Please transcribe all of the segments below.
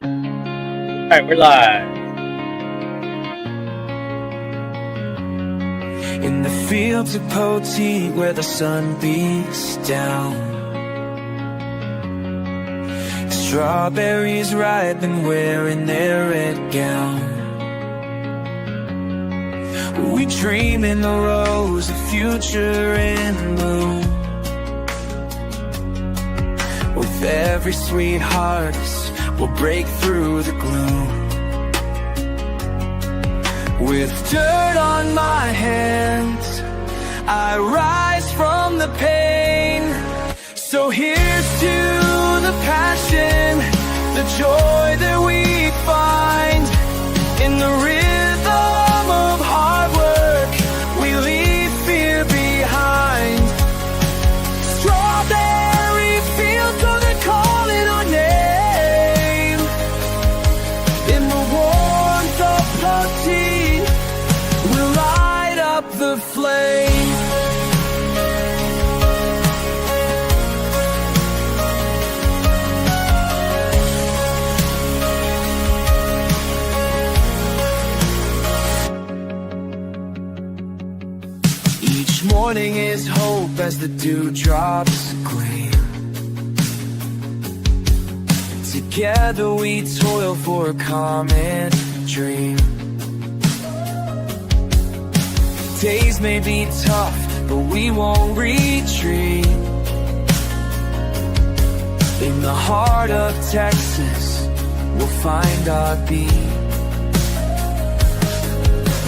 right, we're live. In the fields of Poteet where the sun beats down, strawberries ripe and wearing their red gown. We dream in the rose of future in bloom. With every sweet harvest, we'll break through the gloom. With dirt on my hands, I rise from the pain. So here's to the passion, the joy that we find. In the rhythm of hard work, we leave fear behind. Strawberry fields, oh, they're calling our name. In the warmth of Poteet, we'll light up the flame. Each morning is hope as the dewdrops gleam. Together we toil for a common dream. Days may be tough, but we won't retreat. In the heart of Texas, we'll find our beat.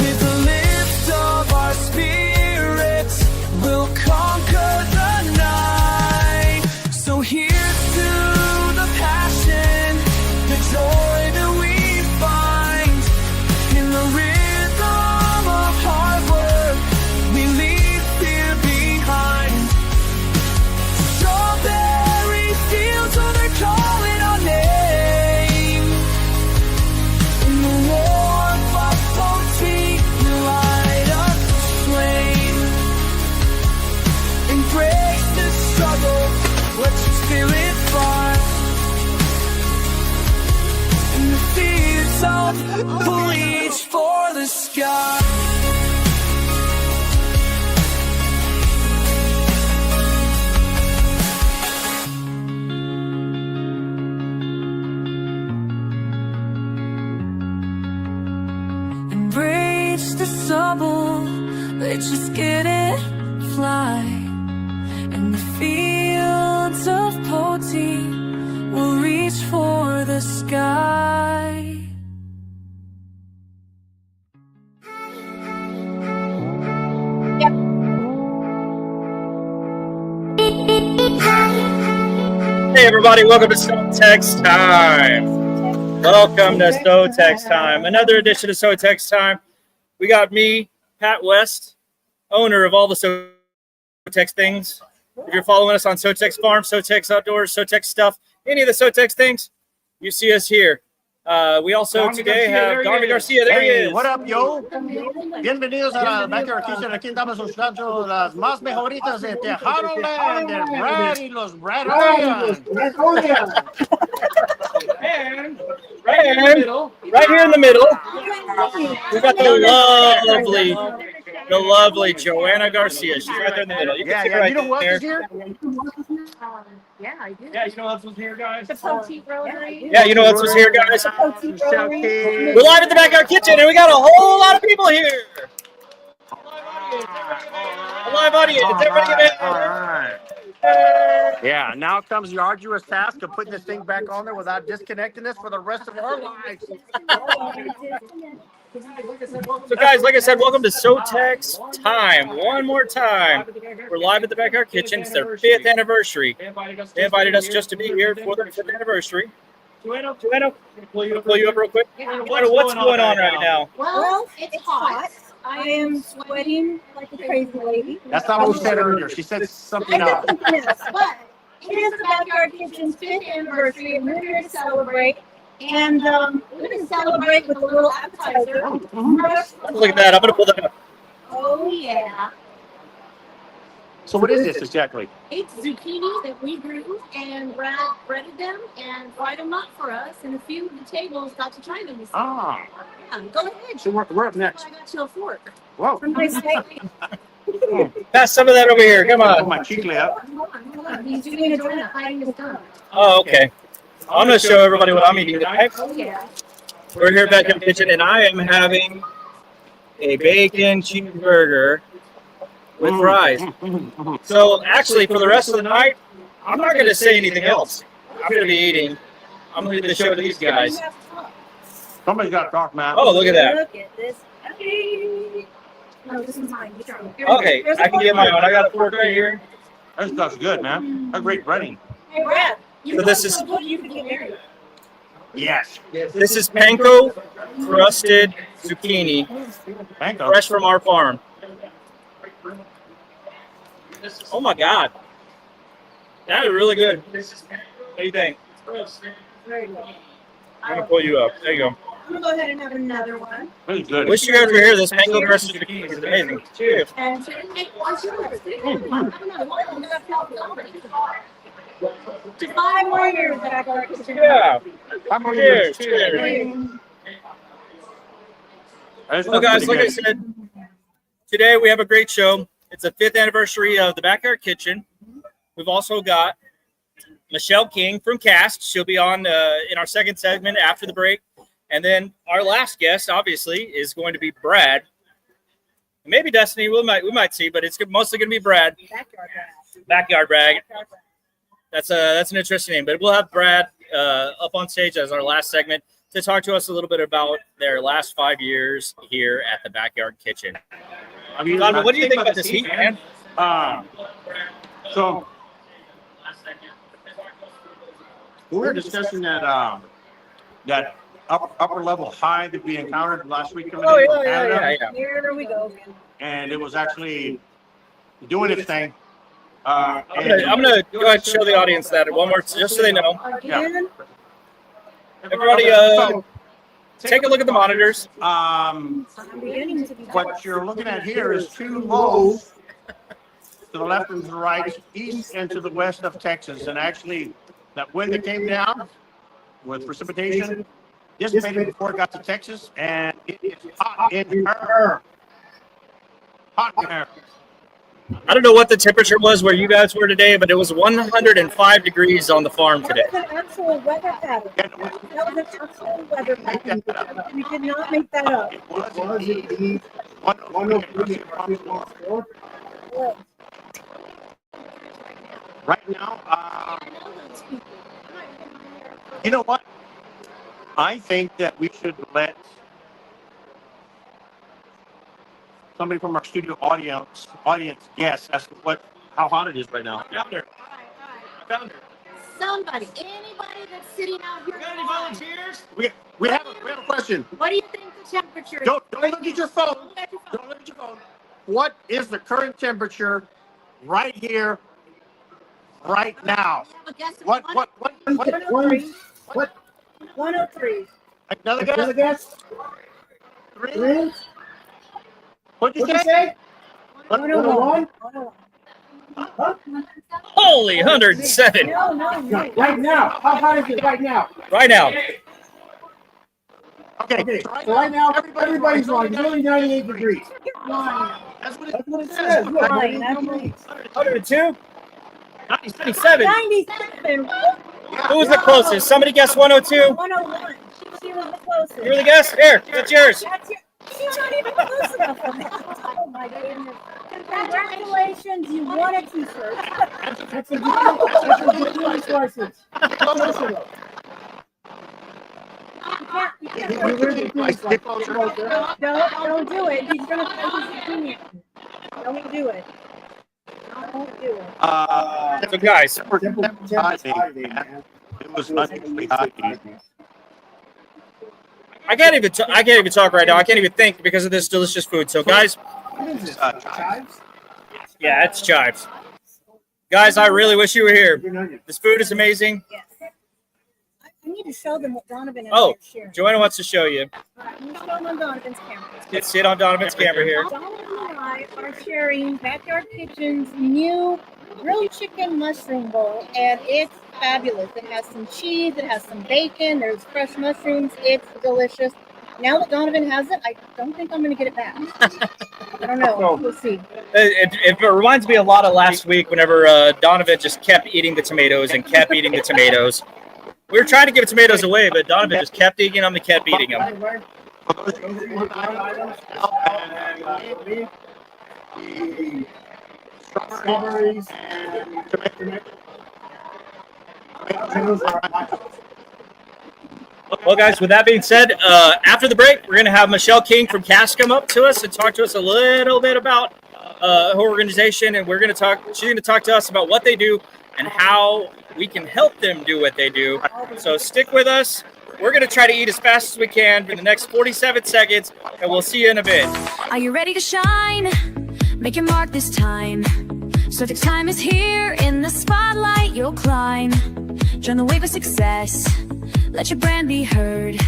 With the lift of our spirits, we'll conquer the night. So here's to the passion, the joy that we find. In the rhythm of hard work, we leave fear behind. Strawberry fields, oh, they're calling our name. In the warmth of Poteet, we light up the flame. Embrace the struggle, let your spirit fly. In the fields of reach for the sky. Embrace the stubble, let's just get it fly. In the fields of Poteet, we'll reach for the sky. Hey, everybody, welcome to SoTex Time. Welcome to SoTex Time. Another edition of SoTex Time. We got me, Pat West, owner of all the SoTex things. If you're following us on SoTex Farm, SoTex Outdoors, SoTex Stuff, any of the SoTex things, you see us here. We also today have Garmy Garcia. There he is. What up, yo? Bienvenidos a la Backyard Kitchen. Aquí estamos usando las más mejoritas de Tejaroland, de Brad y los Bradorians. And right here in the middle, we got the lovely Joanna Garcia. She's right there in the middle. You can see her right you know who else there. is here? Yeah, I do. Yeah, you know who else was here, guys? The Poteet Rotary. Yeah, you know what else was here, guys? We're We're live at the Backyard Kitchen, and we got a whole lot of people here. A live audience. Everybody get in. All right. Yeah, now comes the arduous task of putting this thing back on there without disconnecting this for the rest of our lives. So, guys, like I said, welcome to SoTex Time. One more time. We're live at the Backyard Kitchen. It's their 5th anniversary. They invited us just to be here for their 5th anniversary. Joanna, pull you up real quick. Joanna, what's going on right now? Well, it's hot. I am sweating like a crazy lady. That's not what she said earlier. She said something else. Yes, but it is the Backyard Kitchen's 5th anniversary, and we're here to celebrate. And we're going to celebrate with a little appetizer. Look at that. I'm going to pull that up. Oh, yeah. So what is this exactly? It's zucchini that we grew, and Brad breaded them and fried them up for us, and a few of the tables got to try them. Ah. Yeah, go ahead. So we're up next. I got you a fork. Whoa. Somebody's steak. Pass some of that over here. Come Put on. my chicle up. Hold on. He's doing a donut hiding his donut. Oh, okay. I'm going to show everybody what I'm eating today. Oh, yeah. We're here back in the kitchen, and I am having a bacon cheeseburger with fries. So actually, for the rest of the night, I'm not going to say anything else. I'm going to be eating. I'm going to show it to these guys. Somebody's got to talk, man. Oh, look at that. Look at this. Okay. No, this is mine. Here we Okay, go. I can get my own. I got a fork right here. That stuff's good, man. That's great breading. Hey, Brad. So this is You can get married. Yes. this is panko crusted zucchini, Thank you. fresh from our farm. Oh my God, that is really good. What do you think? Very good. I'm gonna pull you up. There you go. I'm gonna go ahead and have another one. Really good. Wish you guys were here. This panko crusted zucchini is amazing. Cheers. And Hey, what's yours? Have another one. to 5 more years that I got to Yeah. How about Cheers. you? Cheers. That's So guys, like pretty I good. said, today we have a great show. It's the 5th anniversary of the Backyard Kitchen. We've also got Michelle King from Cast. She'll be on in our second segment after the break. And then our last guest, obviously, is going to be Brad. Maybe Destiny. We might see, but it's mostly going to be Brad. Backyard Brad. That's an interesting name. But we'll have Brad up on stage as our last segment to talk to us a little bit about their last 5 years here at the Backyard Kitchen. I mean, Donovan, what do you think about this heat, man? So we were discussing that that upper level high that we encountered last week coming Oh in from yeah, Canada, yeah. Here we go again. and it was actually doing its thing. I'm gonna go ahead and show the audience that one more, just so they know. Again. Everybody, take a look at the monitors. I'm beginning to be What you're looking at here is two lows to the left and to the right, east and to the west of Texas. And actually, that wind that came down with precipitation dissipated before it got to Texas, and it is hot in her. Hot in her. I don't know what the temperature was where you guys were today, but it was 105 degrees on the farm That today. was an actual weather pattern. That was an actual weather pattern. We did not make that up. It was indeed 103 across the board. Right now, you know what? I think that we should let somebody from our studio audience guess as to how hot it is right now. All right. Somebody, anybody that's sitting out here. Volunteers? We have a question. What do you think the temperature is? Don't look at your phone. Look at your phone. Don't look at your phone. What is the current temperature right here, right now? You have a guess of What? 103. Another guess? Three? What'd you say? 101. Holy 107 No. Right now, how hot is it right now? right now. Okay, So right now, everybody's wrong. It's only 98 degrees. That's what That's what it says. Look. Fine, that's right. 102, 97. 97. Who was the closest? Somebody guessed 102. 101. She was the closest. You were the guess. Here, that's yours. That's your, she's not even close enough for that. Oh my goodness. Congratulations, you won a t-shirt. That's a good license. You can't. Don't do it. He's gonna play his opinion. Don't do it. Don't do it. So guys, it was unusually hot. I can't even talk right now. I can't even think because of this delicious food. So guys, yeah, it's chives. Guys, I really wish you were here. This food is amazing. Yes. I need to show them what Donovan and Oh, I are sharing. Joanna wants to show you. All right, I'm gonna show them on Donovan's camera. Let's sit on Donovan's camera here. Donovan and I I are sharing Backyard Kitchen's new grilled chicken mushroom bowl, and it's fabulous. It has some cheese, it has some bacon, there's fresh mushrooms. It's delicious. Now that Donovan has it, I don't think I'm going to get it back. I don't know. We'll see. It reminds me a lot of last week whenever Donovan just kept eating the tomatoes and kept eating the tomatoes. We were trying to give tomatoes away, but Donovan just kept eating them and kept eating them. Strawberries and tomatoes are Well, guys, with that being said, after the break, we're going to have Michelle King from CAST come up to us and talk to us a little bit about her organization, and she's going to talk to us about what they do and how we can help them do what they do. So stick with us. We're going to try to eat as fast as we can for the next 47 seconds, and we'll see you in a bit. Are you ready to shine? Make your mark this time. SoTex Time is here. In the spotlight you'll climb. Join the wave of success. Let your brand be heard.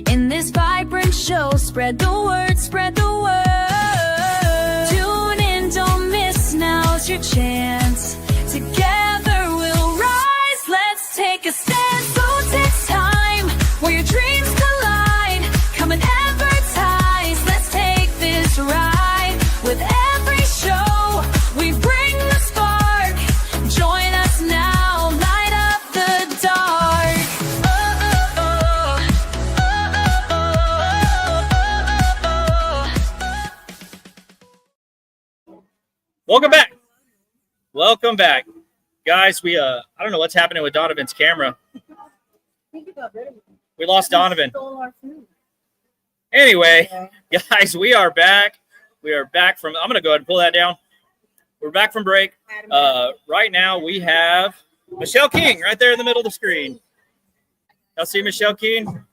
In this vibrant show, spread the word, spread the word. Tune in, don't miss, now's your chance. Together we'll rise, let's take a stand. SoTex Time, where your dreams collide. Come and advertise, let's take this ride. With every show, we bring the spark. Join us now, light up the dark. Welcome back. Welcome back. Guys, I don't know what's happening with Donovan's camera. We lost Donovan. Anyway, guys, we are back. We are back from, I'm going to go ahead and pull that down. We're back from break. Right now we have Michelle King right there in the middle of the screen. Y'all see Michelle King?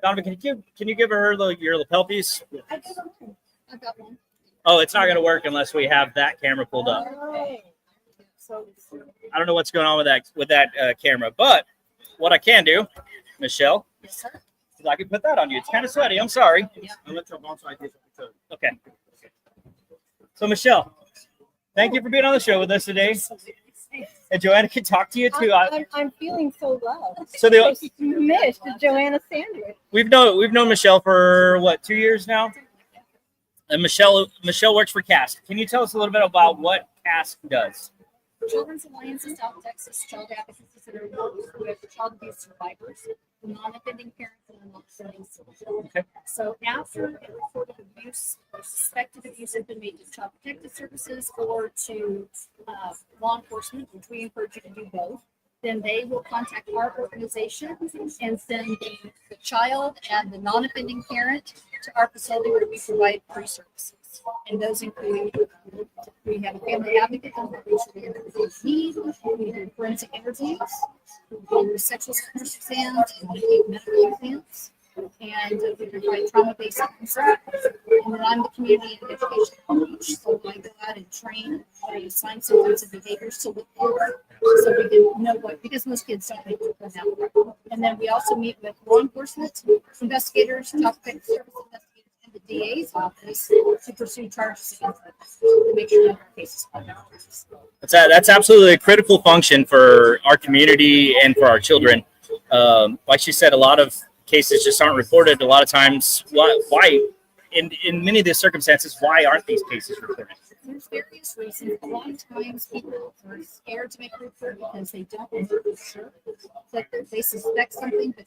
Donovan, can you give her your lapel piece? I got one. Oh, it's not going to work unless we have that camera pulled up. So I don't know what's going on with that camera, but what I can do, Michelle, yes, sir. is I can put that on you. It's kind of sweaty. I'm sorry. Okay. So, Michelle, thank you for being on the show with us today. And Joanna can talk to you too. I'm feeling so loved. So I missed the Joanna sandwich. we've known Michelle for what, 2 years now? And Michelle works for CAST. Can you tell us a little bit about what CAST does? Children's Alliance of South Texas Child Advocacy Center works with child abuse survivors, non-offending parents, and non-offending children. Okay. So after a reported abuse or suspected abuse has been made to Child Protective Services or to law enforcement, which we encourage you to do both, then they will contact our organization and send the child and the non-offending parent to our facility where we provide free services. And those include, we have a family advocate, we do forensic interviews, we do sexual exams, and we do medical exams, and we provide trauma-based counseling. And then I'm the community and education coach, so I go out and train, I assign symptoms and behaviors to look for, so we can know what, because most kids don't make it now. And then we also meet with law enforcement, investigators, child protective service investigators, and the DA's office to pursue charges against them, to make sure that our cases are not. That's absolutely a critical function for our community and for our children. Like she said, a lot of cases just aren't reported. A lot of times, why? In many of these circumstances, why aren't these cases reported? There's various reasons. A lot of times people are scared to make a report because they don't know for sure. Like they suspect something, but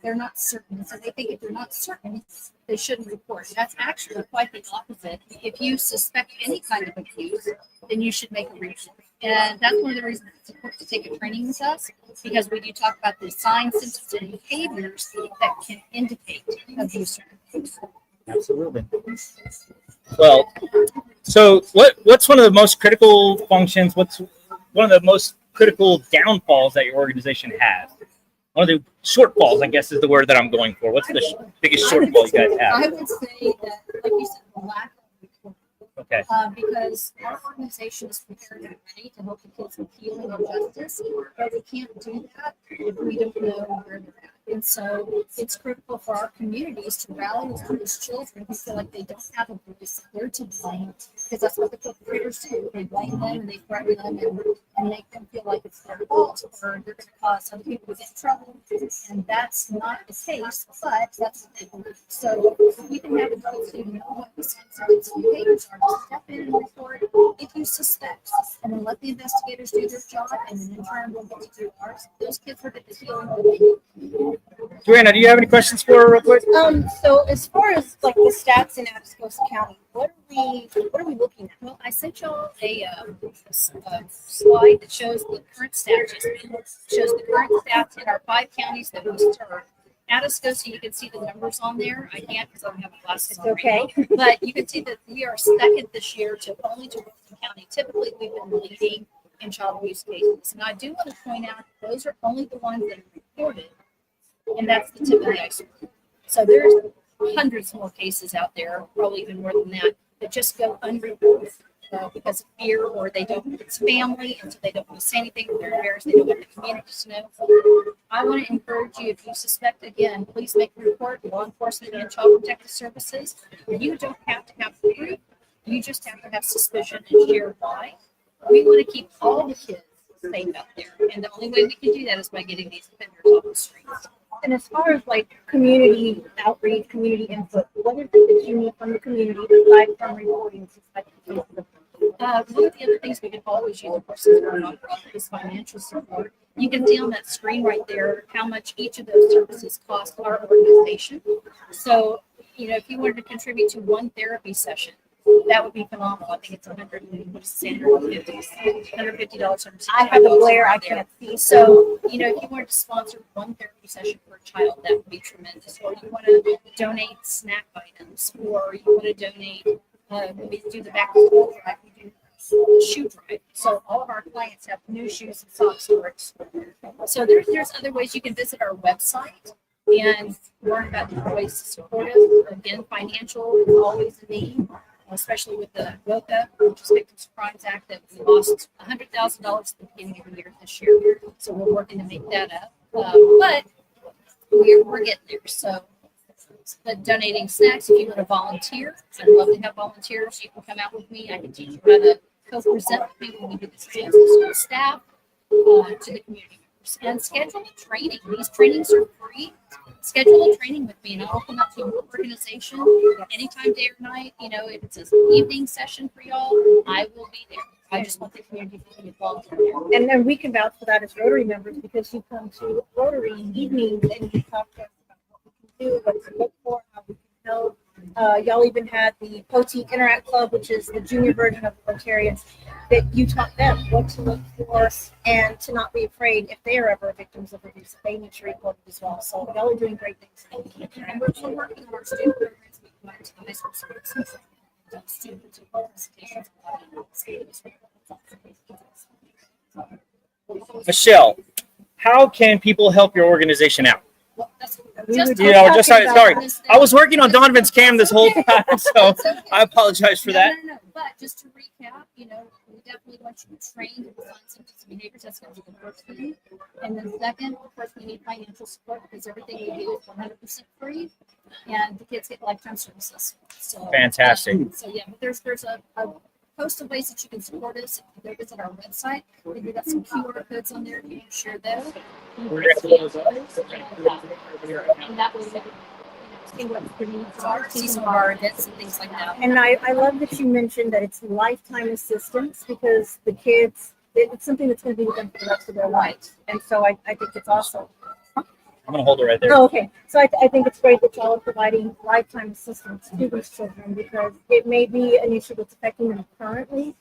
they're not certain. So they think if they're not certain, they shouldn't report. That's actually quite the opposite. If you suspect any kind of abuse, then you should make a report. And that's one of the reasons it's important to take a training with us, because we do talk about the signs, symptoms, and behaviors that can indicate abuse. Absolutely. Well, so what's one of the most critical functions? What's one of the most critical downfalls that your organization has? One of the shortfalls, I guess, is the word that I'm going for. What's the biggest shortfall you guys have? I would say that, like you said, the lack of reporting. Okay. Because our organization is prepared and ready to help the kids with healing and justice, but we can't do that if we don't know where they're at. And so it's critical for our communities to rally around those children who feel like they don't have a voice. They're to blame because that's what the perpetrators do. They blame them and they threaten them and make them feel like it's their fault or they're going to cause other people to get in trouble. And that's not the case, but that's what they believe. So we can have adults who know what the consequences of behaviors are to step in and report if you suspect, and then let the investigators do their job, and then in turn we'll get to do ours. Those kids will get the healing that they need. Joanna, do you have any questions for her real quick? So as far as like the stats in Atascosa County, what are we looking at? Well, I sent y'all a slide that shows the current stats. Shows the current stats in our 5 counties that we serve. Atascosa, you can see the numbers on there. I can't because I don't have my glasses on. Okay. But you can see that we are second this year to Wilson County. Typically, we've been leading in child abuse cases. And I do want to point out those are only the ones that are reported, and that's the tip of the iceberg. So there's hundreds more cases out there, probably even more than that just go unreported because of fear, or they don't, it's family, and so they don't want to say anything. They're embarrassed. They don't want the community to know. I want to encourage you, if you suspect, again, please make a report to law enforcement and child protective services. You don't have to have proof. You just have to have suspicion and share why. We want to keep all the kids safe out there, and the only way we can do that is by getting these offenders off the streets. And as far as like community outreach, community input, what is it that you need from the community aside from reporting suspected cases of one of the other things we can always use, of course, is our nonprofit is financial support. You can see on that screen right there how much each of those services cost our organization. So, if you wanted to contribute to one therapy session, that would be phenomenal. I think it's $150. I have a glare I can't see. So, if you wanted to sponsor one therapy session for a child, that would be tremendous. Or you want to donate snack items, or you want to donate, we do the back to school drive, we do shoe drive. So all of our clients have new shoes and socks for it. So there's other ways. You can visit our website and learn about different ways to support us. Again, financial is always a need, especially with the VOCA, which is Victims of Crimes Act, that we lost $100,000 at the beginning of the year this year. So we're working to make that up. But we're getting there. So donating snacks, if you want to volunteer, I'd love to have volunteers. You can come out with me. I can teach you how to co-present with me when we do this to the staff, to the community members. And schedule a training. These trainings are free. Schedule a training with me, and I'll open up to your organization anytime, day or night. If it's an evening session for y'all, I will be there. I just want the community to be involved in there. And then we can vouch for that as Rotary members because you come to Rotary evenings and you talk to us about what we can do, what to look for, how we can help. Y'all even had the Poteet Interact Club, which is the junior version of the Rotarians, that you taught them what to look for and to not be afraid if they are ever victims of abuse. They need to report it as well. So y'all are doing great things. And we're working on our student programs. We went to the high school services. Student presentations. Michelle, how can people help your organization out? Well, that's sorry. I was working on Donovan's cam this whole time, so I apologize for that. No. But just to recap, we definitely want you to train to define symptoms and behaviors. That's going to be the first thing. And then second, of course, we need financial support because everything we do is 100% free, and the kids get lifetime services. So Fantastic. There's a host of ways that you can support us. If you go visit our website, we've got some QR codes on there. You can share those. And that will see what the needs are, see some of our events and things like that. And I love that you mentioned that it's lifetime assistance because the kids, it's something that's going to be with them for the rest of their life. And so I think it's awesome. I'm going to hold it right there. Oh, okay. So I think it's great that y'all are providing lifetime assistance to these children because it may be an issue that's affecting them currently,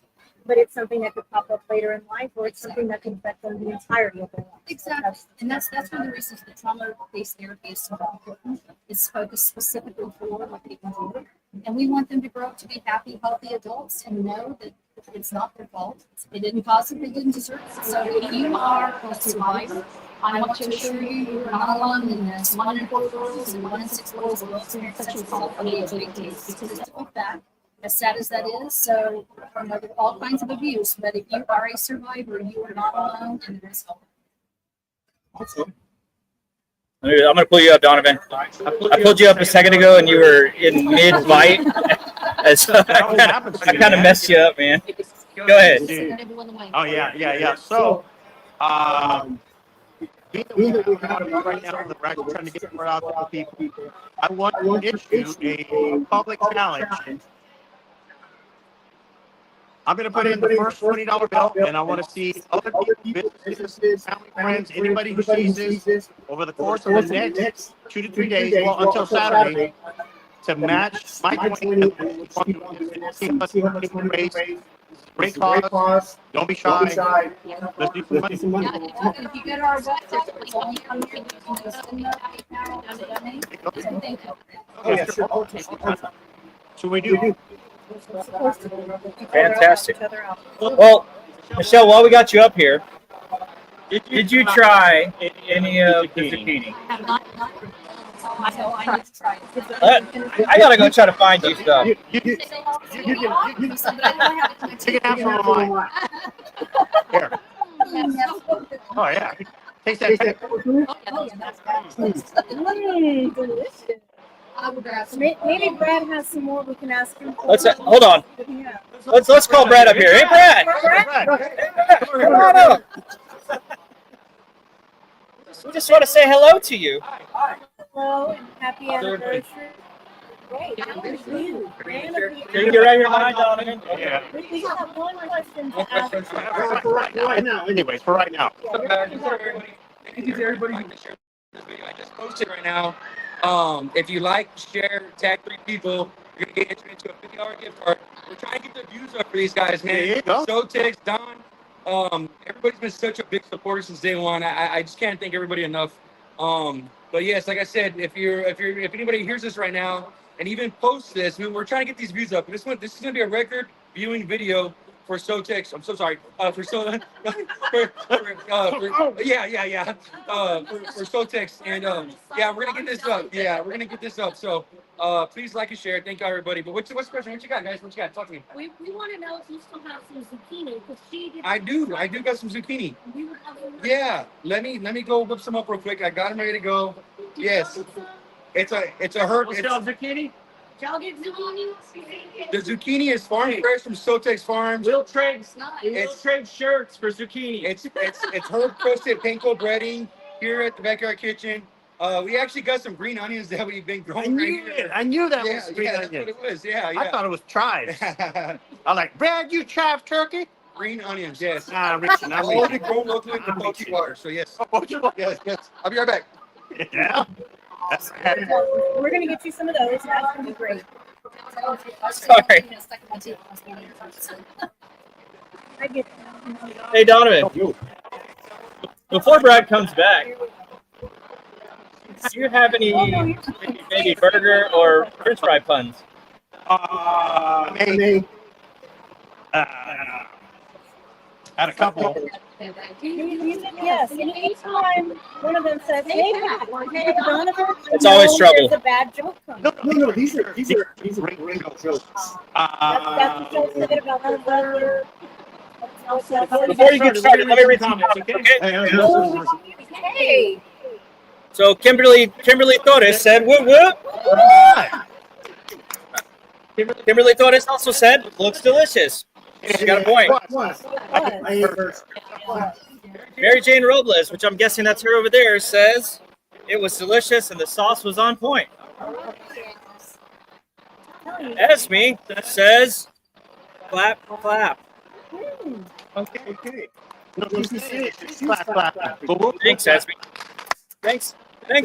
but it's something that could pop up later in life, or it's something that can affect them the entirety of their life. Exactly. And that's one of the reasons that trauma-based therapy is so important. It's focused specifically for what people do. And we want them to grow up to be happy, healthy adults and know that it's not their fault. They didn't cause it, they didn't deserve it. So if you are a survivor, I want to assure you, you are not alone in this. 1 in 4 girls and 1 in 6 boys will experience sexual assault from the age of 18 because it's a fact. As sad as that is, so all kinds of abuse. But if you are a survivor, you are not alone, and there is help. Awesome. I'm gonna pull you up, Donovan. I pulled you up a second ago, and you were in mid-bite, and so I kind of messed you up, man. Go ahead. Oh, yeah. So, being that we have a right now that we're actually trying to get more out to the people, I want to issue a public challenge. I'm going to put in the first $20 bill, and I want to see other people, businesses, family, friends, anybody who sees this over the course of the next 2 to 3 days, well, until Saturday, to match my 20 and see what money we raise. Great cause. Don't be shy. Let's do some money. If you go to our website, please come here, you can donate. So we do. Fantastic. Well, Michelle, while we got you up here, did you try any of the zucchini? I have not. So I need to try it. I gotta go try to find you stuff. You can have some of mine. Here. Oh, yeah. Taste that. Delicious. I will grab some. Maybe Brad has some more we can ask him for. Hold on. Yeah. Let's call Brad up here. Hey, Brad. Come on up. We just want to say hello to you. Hello and happy anniversary. Great. How are you? Can you get right here behind Donovan? Yeah. We have one question to ask. For right now. Anyways, for right now. Thank you to everybody who shared this video. I just posted right now. If you like, share, tag 3 people, you're gonna get entered into a $50 gift card. We're trying to get the views up for these guys, man. There you go. SoTex, Don, everybody's been such a big supporter since day one. I just can't thank everybody enough. But yes, like I said, if anybody hears this right now and even posts this, I mean, we're trying to get these views up. This is gonna be a record viewing video for SoTex. I'm so sorry. For SoTex, and yeah, we're gonna get this up. Yeah, we're gonna get this up. So please like and share. Thank you, everybody. But what's the question? What you got, guys? What you got? Talk to me. We want to know if you still have some zucchini because she did. I do got some zucchini. We would have some. Yeah, let me go whip some up real quick. I got them ready to go. Yes, it's a herb. What's up, zucchini? Y'all get zucchini? The zucchini is farm fresh from SoTex Farms. We'll trade It's shirts for zucchini. It's herb crusted panko breading here at the Backyard Kitchen. We actually got some green onions that we've been growing right here. I knew that Yeah, was green that's onion. what it was. Yeah. I thought it was chives. I'm like, Brad, you chive turkey? Green onions, yes. Nah, Richard, I'm Already reaching. grown locally from Poachy Water, so yes. Yes. I'll be right back. Yeah. We're gonna get you some of those. That's gonna be great. Sorry. I get Hey, Donovan. Before Brad comes back, do you have any maybe burger or French fry puns? Maybe. Had a couple. Yes, and anytime one of them says, "Hey, Donovan," It's always trouble. There's a bad joke coming. No, these are great jokes. That's the joke that about the weather. Before you get started, let me read some comments, okay? Hey, So Kimberly Torres said, "Whoop whoop." Kimberly Torres also said, "Looks delicious." She got a point. Mary Jane Robles, which I'm guessing that's her over there, says it was delicious and the sauce was on point. Esme says, "Clap, clap." Okay. Thanks, Esme. Thanks,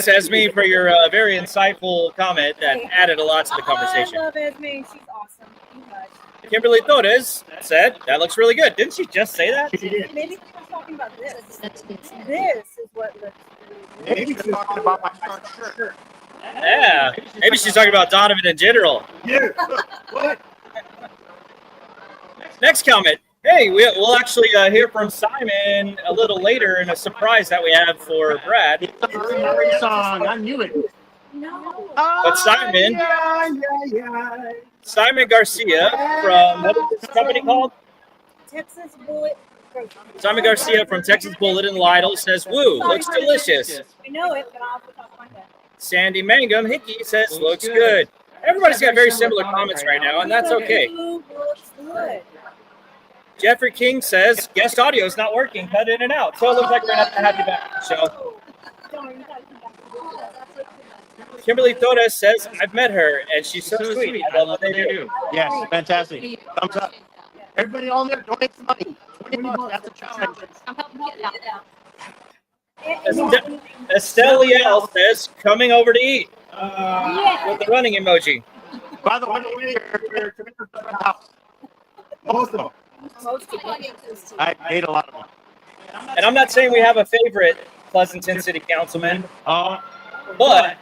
Esme, for your very insightful comment that added a lot to the conversation. I love Esme. She's awesome. Too much. Kimberly Torres said, "That looks really good." Didn't she just say that? Maybe we're talking about this. This is what looks really good. Maybe she's talking about my starch shirt. Yeah. Maybe she's talking about Donovan in general. Yeah. What? Next comment. Hey, we'll actually hear from Simon a little later in a surprise that we have for Brad. It's a Murray song. I knew it. No. But Simon, Simon Garcia from, what is this company called? Texas Boy. Simon Garcia from Texas Bulletin Lytle says, "Woo, looks delicious." I know it, but I'll have to talk about that. Sandy Mangum Hickey says, "Looks good." Everybody's got very similar comments right now, and that's okay. Food looks good. Jeffrey King says, "Guest audio is not working. Cut in and out." So it looks like we're going to have you back on the show. Kimberly Torres says, "I've met her, and she's so sweet. I love what they do." Yes, fantastic. Thumbs up. Everybody on there, donate some money. $20, that's a challenge. I'm helping you get out. Estelle Liel says, "Coming over to eat." With the running emoji. By the way, we're committed to the house. Most of them. I ate a lot of them. And I'm not saying we have a favorite Pleasanton City Councilman, but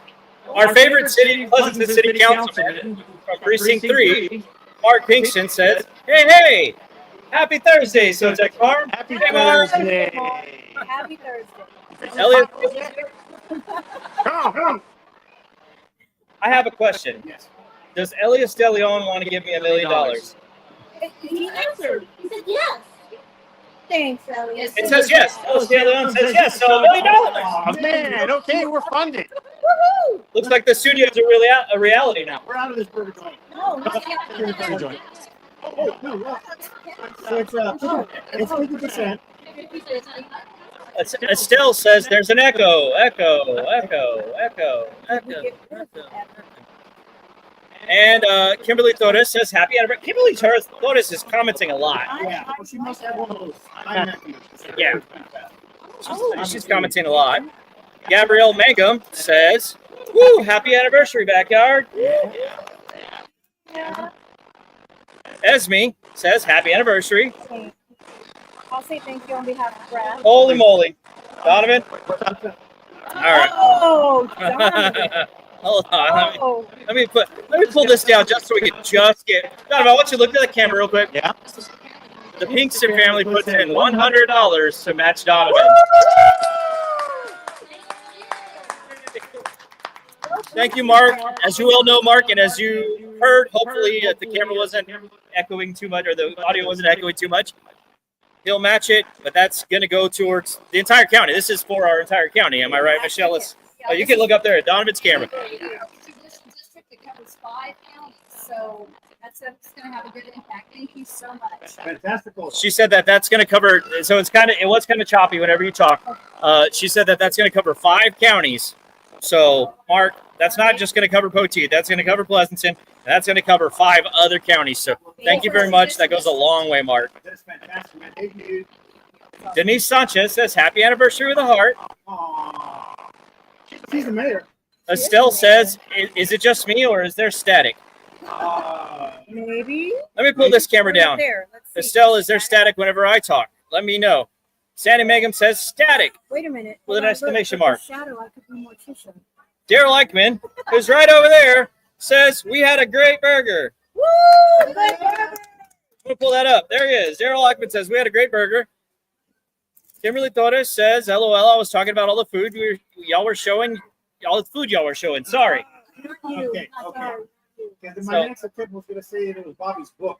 our favorite Pleasanton City Councilman from Precinct 3, Mark Pinkston, says, "Hey, happy Thursday, SoTex Farm." Happy Hey, Mark. Thursday. Happy Thursday. Elliot, Come on. I have a question. Does Elias De Leon want to give me $1 million? He answered. He said yes. Thanks, Elliot. It says yes. Elias De Leon says yes, so $1 million. Oh, man, okay, we're funded. Woohoo! Looks like the studio's a reality now. We're out of this burger joint. No, not Burger joint. Oh, no, no. So it's 50%. Estelle says there's an echo. And Kimberly Torres says happy anniversary. Kimberly Torres is commenting a lot. Yeah, well, she must have one of those. Yeah. She's commenting a lot. Gabrielle Mangum says, "Woo, happy anniversary, backyard." Esme says happy anniversary. I'll say thank you on behalf of Brad. Holy moly. Donovan? All right. Oh, Donovan. Hold on. Oh. Let me pull this down just so we can just get Donovan, I want you to look at the camera real quick. Yeah. The Pinkston family puts in $100 to match Donovan. Thank you, Mark. As you all know, Mark, and as you heard, hopefully the camera wasn't echoing too much or the audio wasn't echoing too much. He'll match it, but that's going to go towards the entire county. This is for our entire county. Am I right, Michelle? Oh, you can look up there at Donovan's camera. District that covers 5 counties, so that's going to have a good impact. Thank you so much. Fantastical. She said that that's going to cover. So it was kind of choppy whenever you talk. She said that that's going to cover 5 counties. So, Mark, that's not just going to cover Poteet. That's going to cover Pleasanton. That's going to cover 5 other counties. So, thank you very much. That goes a long way, Mark. That's fantastic, man. Thank you. Denise Sanchez says, "Happy anniversary with a heart." Aww. She's the mayor. Estelle says, "Is it just me or is there static?" Maybe. Let me pull this camera down. There. Let's see. Estelle, is there static whenever I talk? Let me know. Sandy Mangum says, "Static," Wait a minute. with an Hold on, exclamation look, mark. Shadow, I could be mortician. Daryl Eichman, who's right over there, says, "We had a great burger." Woo! Good burger. I'm going to pull that up. There he is. Daryl Eichman says, "We had a great burger." Kimberly Torres says, "LOL, I was talking about all the food y'all were showing. All the food y'all were showing. Sorry." Not you. Okay, Not okay. you. Because my next attempt was going to say it was Bobby's book.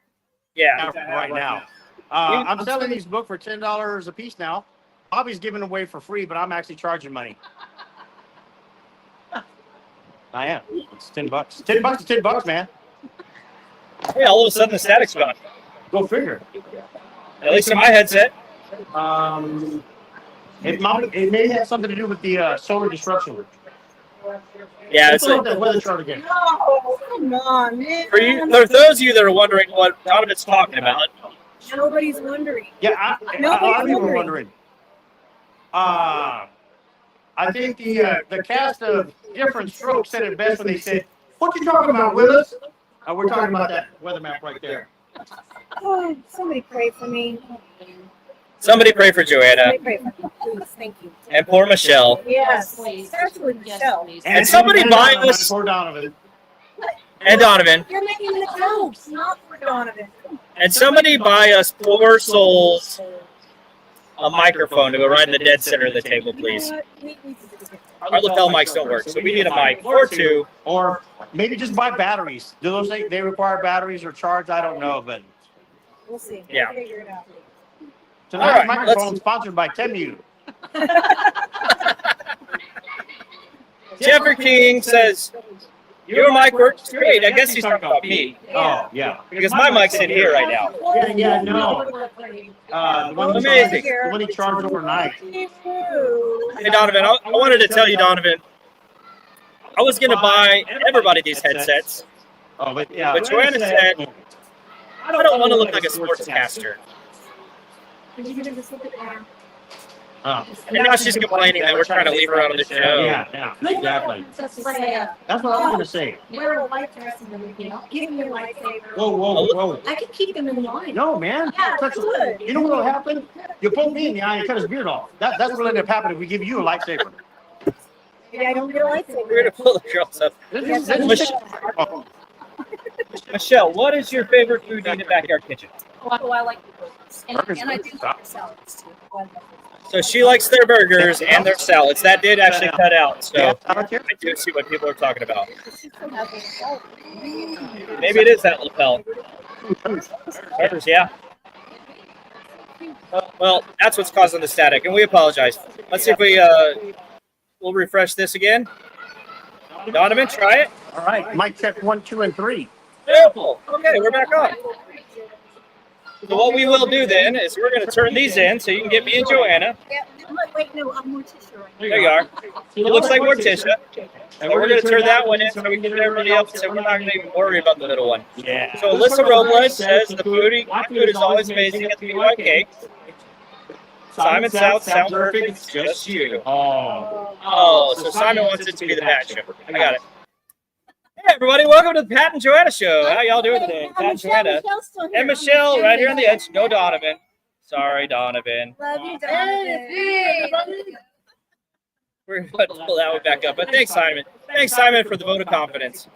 Yeah. Right now. I'm selling these books for $10 a piece now. Bobby's giving away for free, but I'm actually charging money. I am. It's $10. $10 is $10, man. Hey, all of a sudden the static's gone. Go figure. At least in my headset. It may have something to do with the solar disruption. Yeah, Let's it's look at that weather chart again. No, come on, man. for those of you that are wondering what Donovan's talking about. Nobody's wondering. Yeah, a lot of people are wondering. I think the cast of Different Strokes said it best when they said, "What you talking about, Willis?" We're talking about that weather map right there. Oh, somebody pray for me. Somebody pray for Joanna Somebody pray for me, please. Thank you. and poor Michelle. Yes. Please. Starts with Michelle. And somebody buy us- Poor Donovan. And Donovan. You're making the jokes, not for Donovan. And somebody buy us poor souls a microphone to go right in the dead center of the table, please. You know what? We need to do it. Our lapel mics don't work, so we need a mic or 2. Or maybe just buy batteries. Do those they require batteries or charge? I don't know, but We'll see. Yeah. We'll figure it out. Tonight's right, microphone sponsored by Temu. Jeffrey King says, your mic works great. I guess he's talking about me Oh, yeah. because my mic's in here right now. Yeah, no. The one Amazing. the one he charged overnight. Hey, Donovan, I wanted to tell you, Donovan, I was going to buy everybody these headsets, Oh, but yeah. but Joanna said, I don't want to look like a sportscaster. Oh, And now she's complaining that we're trying to leave her out of the show. yeah, exactly. That's what I was going to say. Wear a light dress and everything. Give me a lightsaber. Whoa. I can keep him in line. No, man. Yeah, That's good. you know what will happen? You poke me in the eye and cut his beard off. That's what will end up happening if we give you a lightsaber. Maybe I don't get a lightsaber. We're going to pull the girls up. Oh, Michelle, what is your favorite food in the backyard kitchen? Oh, I like burgers. Burgers And I are do good. like salads too. So she likes their burgers and their salads. That did actually cut out. So yeah, I don't care. I do see what people are talking about. Maybe it is that lapel. Burgers, yeah. Well, that's what's causing the static, and we apologize. Let's see if we'll refresh this again. Donovan, try it. All right. Mic check 1, 2, and 3. Beautiful. Okay, we're back on. So what we will do then is we're going to turn these in so you can get me and Joanna. Yep. Wait, no, I'm Morticia right There you are. It looks like Morticia. And we're going to turn that one in so we can get everybody else. So we're not going to even worry about the middle one. Yeah. So Alyssa Robles says the food is always amazing at the BYK. Simon South sound perfect. It's just you. Oh, so Simon wants it to be the Pat show. I got it. Hey everybody, welcome to the Pat and Joanna show. How y'all doing today? Pat and Joanna. And Michelle right here on the edge. No Donovan. Sorry, Donovan. Love you, Donovan. We're going to pull that one back up. But thanks, Simon. Thanks, Simon, for the vote of confidence.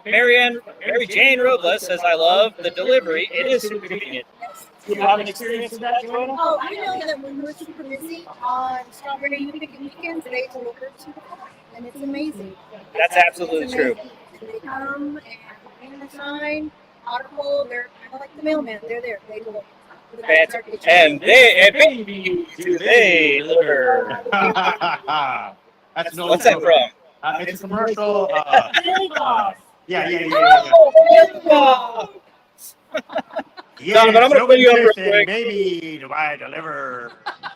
Mary Jane Robles says, I love the delivery. It is super convenient. You have an experience with that, Joanna? Oh, I know that when we're super busy on Strawberry Picking Weekends, they deliver to the car, and it's amazing. That's absolutely true. They come and the sign, article, they're kind of like the mailman. They're there. They deliver. Fantastic. And baby, do they deliver? That's no What's that from? It's a commercial. Yeah. Donovan, I'm gonna put you up real quick. Maybe do I deliver? I'm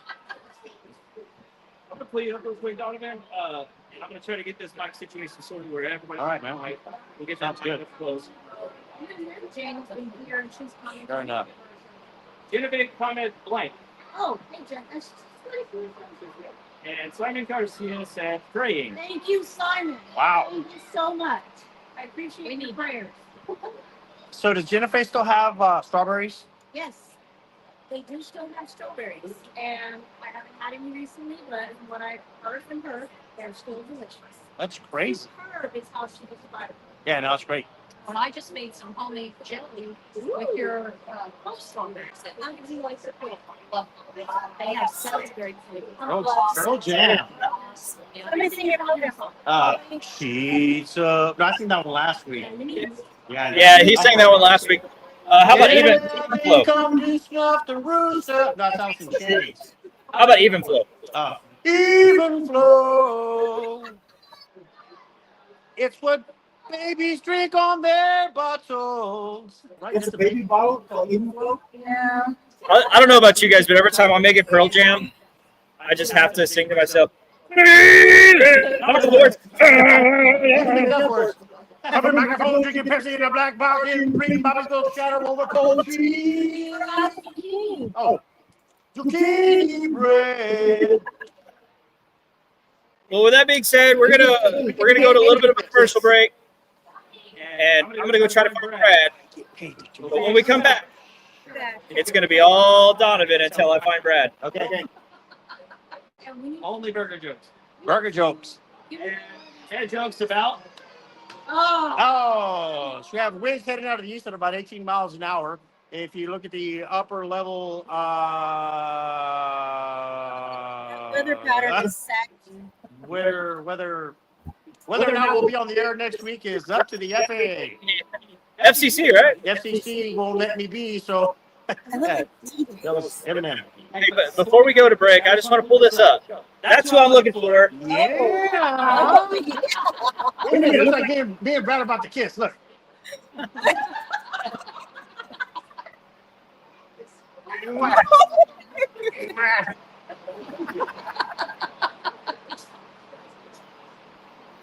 gonna play it up real quick, Donovan. And I'm gonna try to get this mic situation sorted where everybody. All right, man. We'll get Sounds that good. mic close. Jane's been here and she's coming. Fair enough. Genevieve comment blank. Oh, hey, Jen. That's And Simon Garcia said praying. Thank you, Simon. Wow. Thank you so much. I appreciate your prayers. So does Jennifer still have strawberries? Yes, they do still have strawberries, and I haven't had any recently, but from what I've heard from her, they're still delicious. That's great. Superb is how she described it. Yeah, no, it's great. When I just made some homemade jelly with your strawberries, how do you like the flavor? Love them. They have Salisbury flavor. Girl jam. Let me sing your program. She's no, I think that one last week. Yeah, he sang that one last week. How about even flow? No, that sounds some shades. How about even flow? Even flow. It's what babies drink on their bottles. Right? It's a baby bottle called Even Flow. Yeah. I don't know about you guys, but every time I make it Pearl Jam, I just have to sing to myself. I'm the worst. Have a microphone drinking Pepsi in a black box in green Bobby's little shadow over cold cheese. Oh, zucchini bread. Well, with that being said, we're gonna go to a little bit of a commercial break, and I'm gonna go try to find Brad. But when we come back, it's gonna be all Donovan until I find Brad. Okay. Only burger jokes. Burger jokes. And jokes about. Oh, so we have winds heading out of the east at about 18 miles an hour. If you look at the upper level, Weather pattern is sagging. whether or not we'll be on the air next week is up to the FAA. FCC, right? The FCC won't let me be, so That was Eminem. Hey, but before we go to break, I just want to pull this up. That's who I'm looking for. Yeah. Wait a minute, it looks like me and Brad are about to kiss. Look.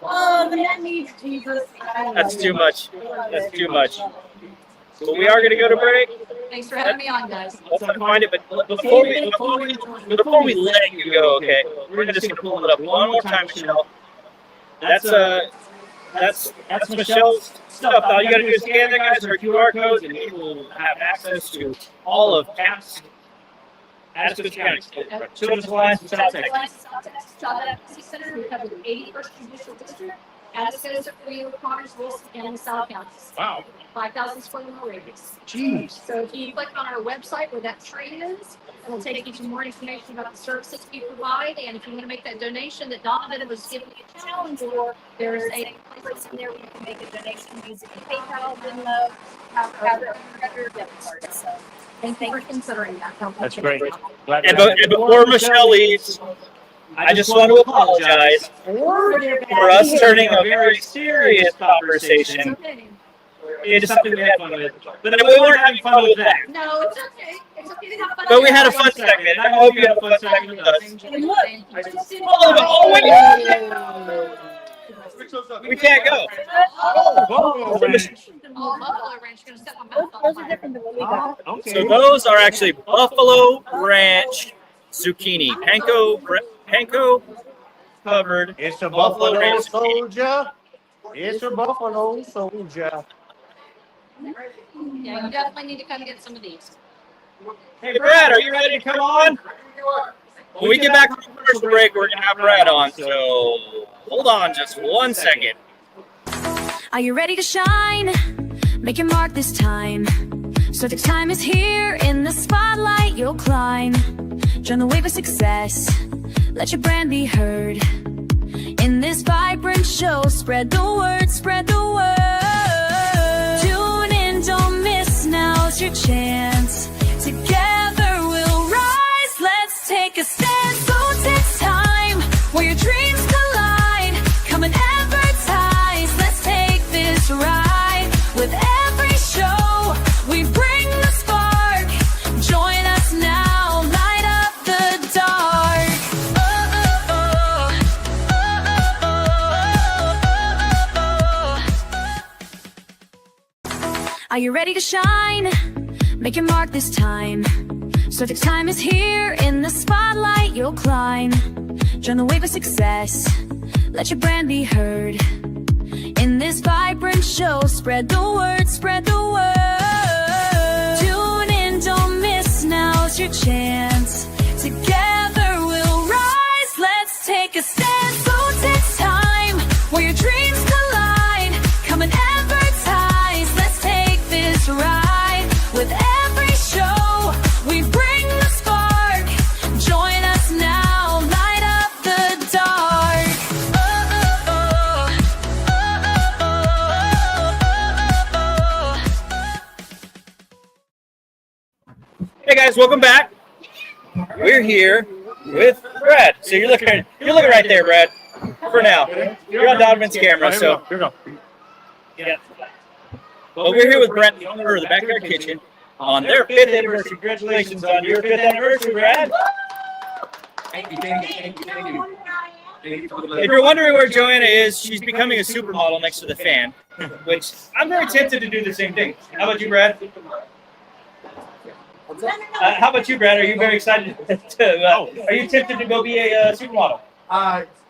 Oh, the man needs Jesus. That's too much. That's too much. So we are going to go to break. Thanks for having me on, guys. We'll try to find it, but before we let you go, okay, we're just going to pull it up one more time, Michelle. That's Michelle's stuff. All you got to do is scan that, guys, or QR codes, and you will have access to all of Cap's Addison County Children's Alliance and SoTex. Center, we cover the 81st Judicial District, Addison, Rio, Connors, Wilson, and LaSalle counties. Wow. 5,000 square mile radius. Jeez. So if you click on our website where that tree is, it'll take you to more information about the services we provide. And if you want to make that donation that Donovan was giving you a challenge, or there's a place in there where you can make a donation using PayPal, Venmo, have your debit card. So thank you for considering that. That's great. And before Michelle leaves, I just want to apologize for us turning a very serious conversation into something we had fun with. But we weren't having fun with that. No, it's okay. It's okay to have fun. But we had a fun segment, and I hope you had a fun segment with us. And look, Oh, wait. We can't go. Buffalo Ranch. Buffalo Ranch, gonna set my mouth Those on are fire. different than what we got. Okay. So those are actually Buffalo Ranch zucchini, panko covered. It's a Buffalo Buffalo Ranch. soldier. It's a Buffalo soldier. Yeah, you definitely need to come get some of these. Hey, Brad, are you ready to come on? When we get back from the commercial break, we're going to have Brad on. So hold on just 1 second. Are you ready to shine? Make your mark this time. SoTex Time is here. In the spotlight you'll climb. Join the wave of success. Let your brand be heard. In this vibrant show, spread the word, spread the word. Tune in, don't miss, now's your chance. Together we'll rise, let's take a stand. SoTex Time, where your dreams collide. Come and advertise, let's take this ride. With every show, we bring the spark. Join us now, light up the dark. Are you ready to shine? Make your mark this time. SoTex Time is here. In the spotlight you'll climb. Join the wave of success. Let your brand be heard. In this vibrant show, spread the word, spread the word. Tune in, don't miss, now's your chance. Together we'll rise, let's take a stand. SoTex Time, where your dreams collide. Come and advertise, let's take this ride. With every show, we bring the spark. Join us now, light up the dark. Hey guys, welcome back. We're here with Brad. So you're looking right there, Brad. For now, you're on Donovan's camera. So Here we go. yeah. But we're here with Brad, the owner of the Backyard Kitchen, on their 5th anniversary. Congratulations on your 5th anniversary, Brad. Thank you, thank you, thank you, thank you. Thank you for the If you're wondering where Joanna is, she's becoming a supermodel next to the fan, which I'm very tempted to do the same thing. How about you, Brad? How about you, Brad? Are you very excited are you tempted to go be a supermodel?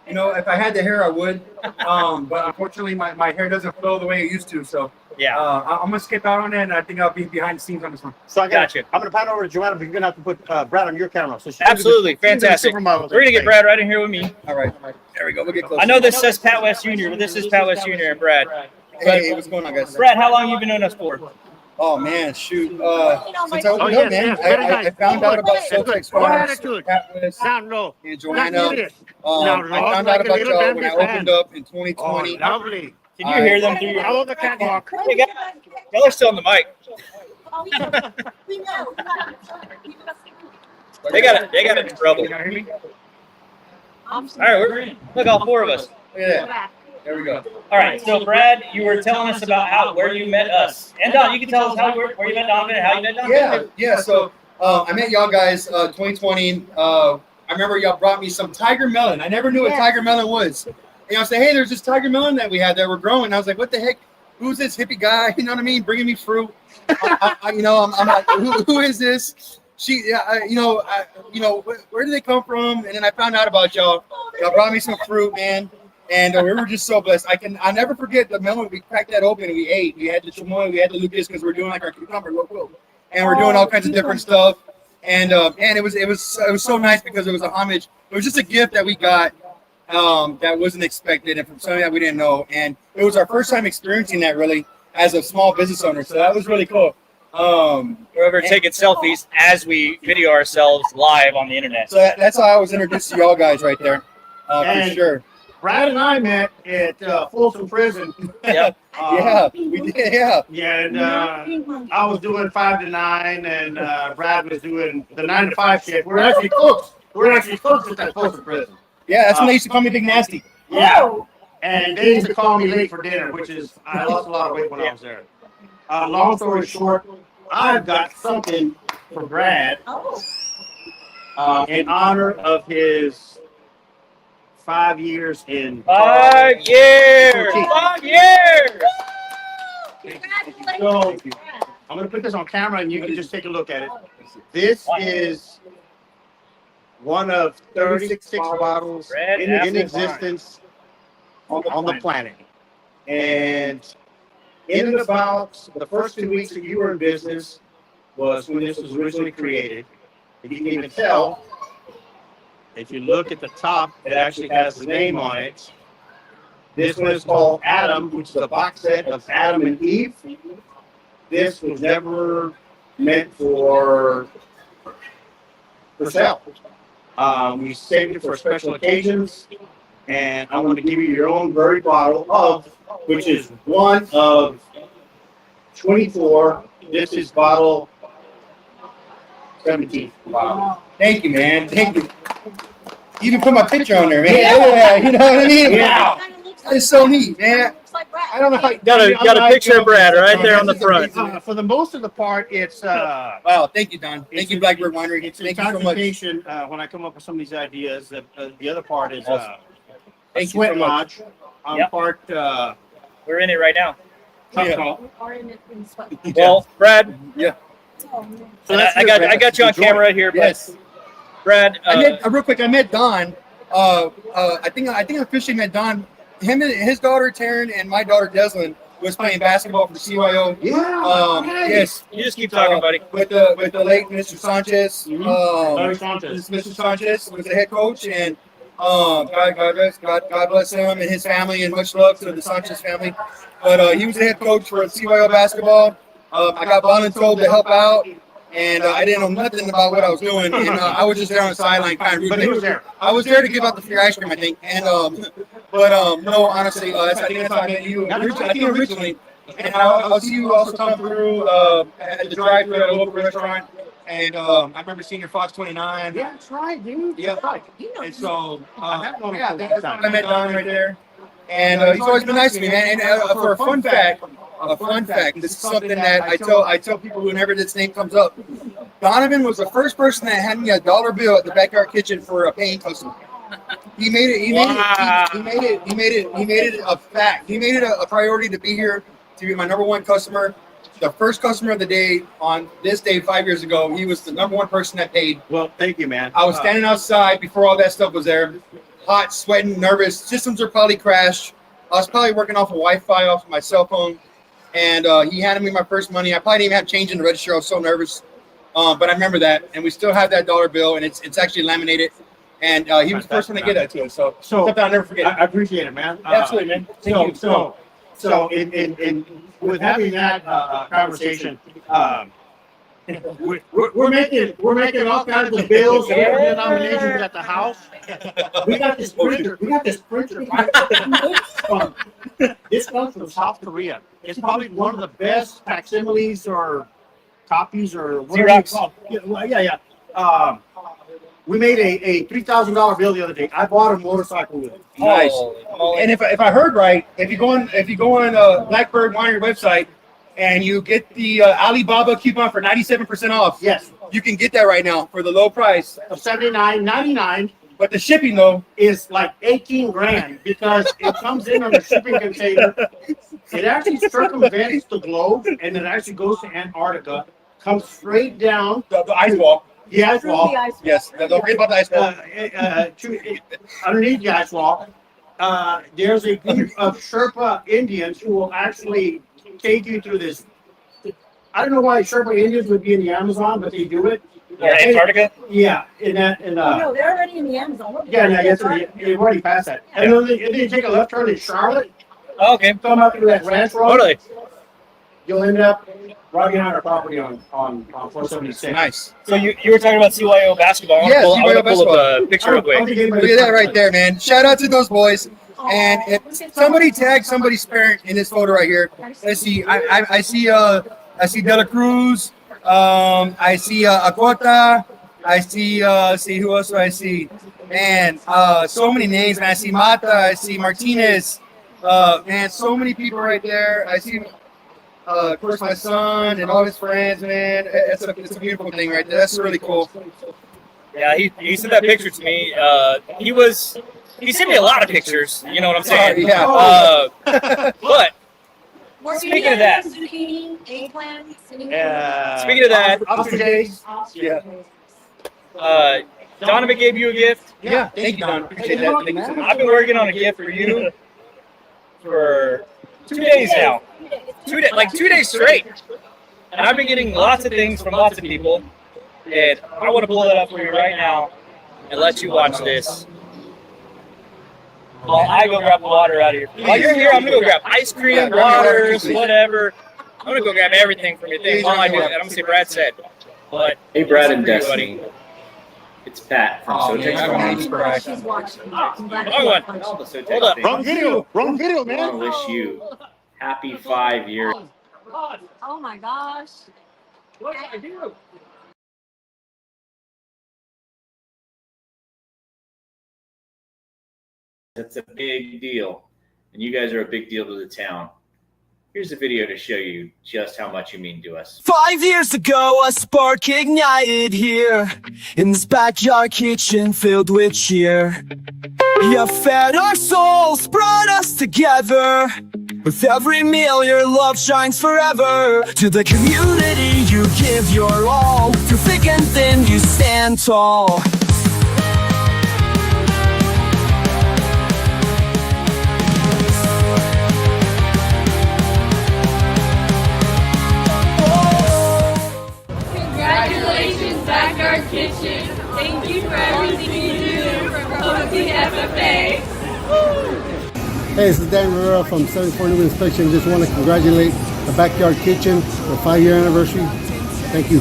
You know, if I had the hair, I would. But unfortunately, my hair doesn't flow the way it used to. So Yeah. I'm gonna skip out on it, and I think I'll be behind the scenes on this one. So I Gotcha. I'm going to pan over to Joanna, but you're going to have to put Brad on your camera. So Absolutely. Fantastic. We're going to get Brad right in here with me. All right. There we go. We'll get close. I know this says Pat West Jr., but this is Pat West Jr. and Brad. Hey, what's going on, guys? Brad, how long have you been knowing us for? Oh man, shoot. Since I was Oh, young, yes, man, yes, very I nice. found out about Good. SoTex Go ahead, Farms, good. Pat West, Sound low. and Not Joanna. this. I found out about y'all when I opened up in 2020. Oh, lovely. Can you hear them through your... How on the catwalk? Hey, guys, y'all are still on the mic. We know. They got in trouble. Can you hear me? All right, look, all four of us. Look at that. There we go. All right, so Brad, you were telling us about where you met us, and Don, you can tell us where you met Donovan and how you met Donovan. Yeah. So I met y'all guys 2020. I remember y'all brought me some tiger melon. I never knew what tiger melon was. And y'all say, hey, there's this tiger melon that we had that we're growing. I was like, what the heck? Who's this hippie guy? You know what I mean? Bringing me fruit. I'm like, who is this? Where did they come from? And then I found out about y'all. Y'all brought me some fruit, man. And we were just so blessed. I'll never forget the melon. We cracked that open and we ate. We had the chamoy, we had the lucas because we're doing like our cucumber local, and we're doing all kinds of different stuff. And it was so nice because it was a homage. It was just a gift that we got that wasn't expected and from something that we didn't know. And it was our first time experiencing that really as a small business owner. So that was really cool. We're taking selfies as we video ourselves live on the internet. So that's how I was introduced to y'all guys right there, for sure. Brad and I met at Folsom Prison. Yep. Yeah, we did. Yeah. Yeah, and I was doing 5 to 9, and Brad was doing the 9 to 5 shift. We're actually cooks. We're actually cooks at that Folsom Prison. Yeah, that's when they used to call me Big Nasty. Yeah. And they used to call me late for dinner, which is, I lost a lot of weight when I was there. Long story short, I've got something for Brad in honor of his 5 years in 5 years. 5 years. So, I'm going to put this on camera and you can just take a look at it. This is one of 36 bottles in existence on the planet. And in and about the first 2 weeks that you were in business was when this was originally created. If you can even tell, if you look at the top, it actually has the name on it. This one is called Adam, which is a box set of Adam and Eve. This was never meant for sale. We saved it for special occasions, and I want to give you your own very bottle of, which is one of 24. This is bottle 17. Wow. Thank you, man. Thank you. You even put my picture on there, man. Yeah, you know what I mean? Yeah. It's so neat, man. I don't know how Got a picture of Brad right there on the front. For the most of the part, it's wow. Thank you, Don. Thank you, Blackbird Winery. it's Thank you so much. intoxication when I come up with some of these ideas. The other part is Awesome. Thank you sweat so much. lodge. Yep. Part We're in it right now. Yeah. Well, Brad, Yeah. So that's I got you on camera right here. But Yes. Brad, I met real quick. I met Don. I think I officially met Don. Him and his daughter Taryn and my daughter Deslin was playing basketball for CYO. Yes. you just keep talking, buddy. With the late Mr. Sanchez. Larry Sanchez. Mr. Sanchez was the head coach, and God bless him and his family, and much love to the Sanchez family. But he was the head coach for CYO basketball. I got volunteered to help out, and I didn't know nothing about what I was doing, and I was just there on the sideline, kind of. But he was there. I was there to give out the free ice cream, I think, and no, honestly, I think that's how I met you. I think originally, and I'll see you also come through at the drive-thru at a local restaurant. And I remember seeing your Fox 29. Yeah, that's right, dude. Yeah. That's right. And so, I have known him yeah, for a long that's time. when I met Don right there. And he's always been nice to me, man. And for a fun fact, this is something that I tell people whenever this name comes up. Donovan was the first person that handed me a $1 bill at the backyard kitchen for a paying customer. He made it. He made it a fact. He made it a priority to be here, to be my #1 customer. The first customer of the day on this day 5 years ago, he was the #1 person that paid. Well, thank you, man. I was standing outside before all that stuff was there, hot, sweating, nervous. Systems are probably crashed. I was probably working off of Wi-Fi off of my cell phone, and he handed me my first money. I probably didn't even have change in the register. I was so nervous, but I remember that, and we still have that $1 bill, and it's actually laminated. And he was the first one to get that to us, so something I'll never forget. I appreciate it, man. Absolutely, man. Thank you. So in with having that conversation, we're making all kinds of bills and denominations at the house. We got this printer. This comes from South Korea. It's probably one of the best facsimiles or copies or whatever it's Xerox. called. Yeah, well, yeah. We made a $3,000 bill the other day. I bought a motorcycle with it. Nice. Holy moly. And if I heard right, if you go on Blackbird Winery website and you get the Alibaba coupon for 97% off, Yes, you can get that right now for the low price. of $79.99 But the shipping though, is like 18 grand because it comes in on a shipping container. It actually circumvents the globe and it actually goes to Antarctica, comes straight down the ice wall. the ice wall. Yes, don't forget about the ice wall. Underneath the ice wall, there's a group of Sherpa Indians who will actually take you through this. I don't know why Sherpa Indians would be in the Amazon, but they do it. Yeah, Antarctica. Yeah, No, they're already in the Amazon. yes, they've already passed that. And then they take a left turn in Charlotte, Oh, okay. come up to that ranch road. Totally. You'll end up right behind our property on 476. Nice. So you were talking about CYO basketball. Yeah, I CYO want to pull basketball. up the picture real quick. Look at that right there, man. Shout out to those boys. And if somebody tag somebody's parent in this photo right here. Let's see. I see De La Cruz. I see Acota. I see who else do I see? Man, so many names, man. I see Mata. I see Martinez. Man, so many people right there. I see, of course, my son and all his friends, man. It's a beautiful thing right there. That's really cool. Yeah, he sent that picture to me. He sent me a lot of pictures. You know what I'm saying? Yeah. But speaking of that, Zucchini, eggplant, speaking of that, Up to days. Yeah. Donovan gave you a gift. Yeah. Thank you, Don. Appreciate that. Thank you so much. I've been working on a gift for you for 2 days now. 2 days, like 2 days straight. And I've been getting lots of things from lots of people. And I want to pull that up for you right now and let you watch this. While I go grab the water out of here. While you're here, I'm gonna go grab ice cream, waters, whatever. I'm gonna go grab everything from your thing while I do that. I'm gonna say Brad said. But Hey, Brad and for you, Destiny. It's Pat from SoTex Time. She's watching. Wrong one. All the SoTex Hold up. things. Wrong video, I man. want to wish you happy 5 years. Oh my gosh. What did I do? That's a big deal. And you guys are a big deal to the town. Here's a video to show you just how much you mean to us. 5 years ago, a spark ignited here in this backyard kitchen filled with cheer. You fed our souls, brought us together. With every meal, your love shines forever. To the community, you give your all. Through thick and thin, you stand tall. Congratulations, Backyard Kitchen. Thank you for everything you do from SoTex. Hey, this is Dan Rivera from 74 New Inspection. Just want to congratulate the Backyard Kitchen for 5-year anniversary. Thank you.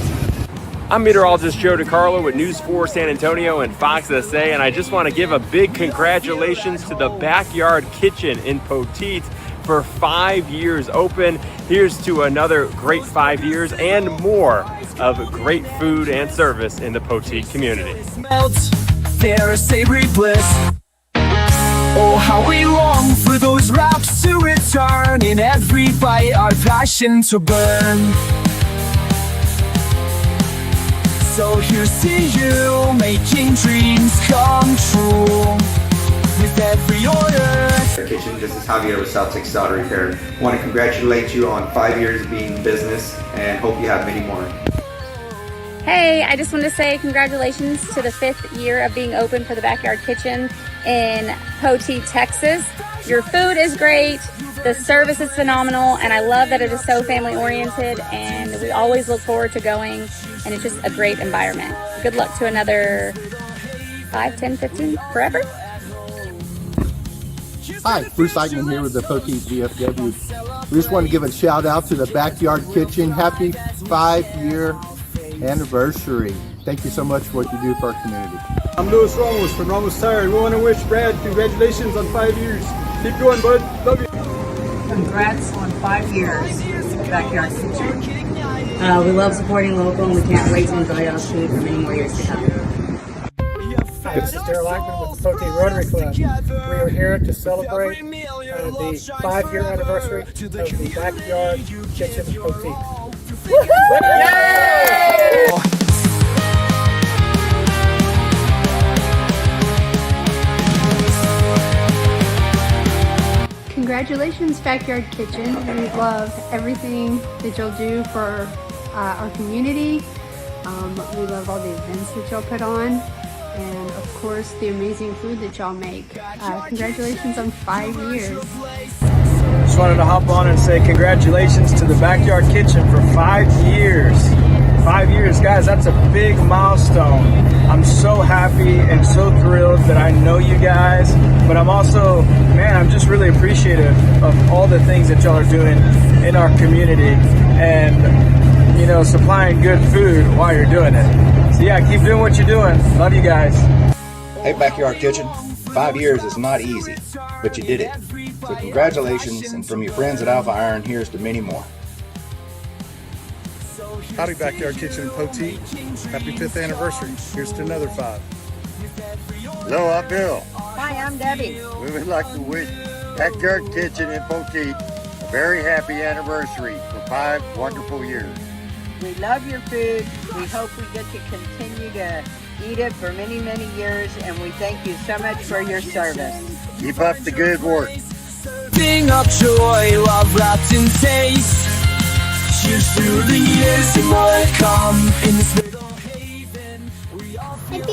I'm meteorologist Joe DiCarlo with News 4 San Antonio and Fox SA, and I just want to give a big congratulations to the Backyard Kitchen in Poteet for 5 years open. Here's to another great 5 years and more of great food and service in the Poteet community. Melts, there is savory bliss. Oh, how we long for those wraps to return. In every bite, our passion to burn. So here's to you, making dreams come true. With every order. Kitchen, this is Javier with SoTex Auto Repair. Want to congratulate you on 5 years being in business and hope you have many more. Hey, I just want to say congratulations to the 5th year of being open for the Backyard Kitchen in Poteet, Texas. Your food is great, the service is phenomenal, and I love that it is so family oriented, and we always look forward to going, and it's just a great environment. Good luck to another 5, 10, 15, forever. Hi, Bruce Eichmann here with the Poteet VFW. We just want to give a shout out to the Backyard Kitchen. Happy 5-year anniversary. Thank you so much for what you do for our community. I'm Louis Ramos from Ramos Tire. We want to wish Brad congratulations on 5 years. Keep going, bud. Love you. Congrats on 5 years, Backyard Kitchen. We love supporting local, and we can't wait to enjoy y'all's food for many more years to come. Hi, this is Daryl Ackman with the Poteet Rotary Club. We are here to celebrate the 5-year anniversary of the Backyard Kitchen Poteet. Yay! Congratulations, Backyard Kitchen. We love everything that y'all do for our community. We love all the events that y'all put on, and of course the amazing food that y'all make. Congratulations on 5 years. Just wanted to hop on and say congratulations to the Backyard Kitchen for 5 years. 5 years, guys, that's a big milestone. I'm so happy and so thrilled that I know you guys, but I'm also, man, I'm just really appreciative of all the things that y'all are doing in our community and, you know, supplying good food while you're doing it. So yeah, keep doing what you're doing. Love you guys. Hey, Backyard Kitchen, 5 years is not easy, but you did it. So congratulations, and from your friends at Alpha Iron, here's to many more. Howdy, Backyard Kitchen in Poteet. Happy 5th anniversary. Here's to another 5. Hello, I'm Bill. Hi, I'm Debbie. We would like to wish Backyard Kitchen in Poteet a very happy anniversary for 5 wonderful years. We love your food. We hope we get to continue to eat it for many, many years, and we thank you so much for your service. Keep up the good work. Serving up joy, love wrapped in taste. Cheers through the years and more to come in this little haven. We all feel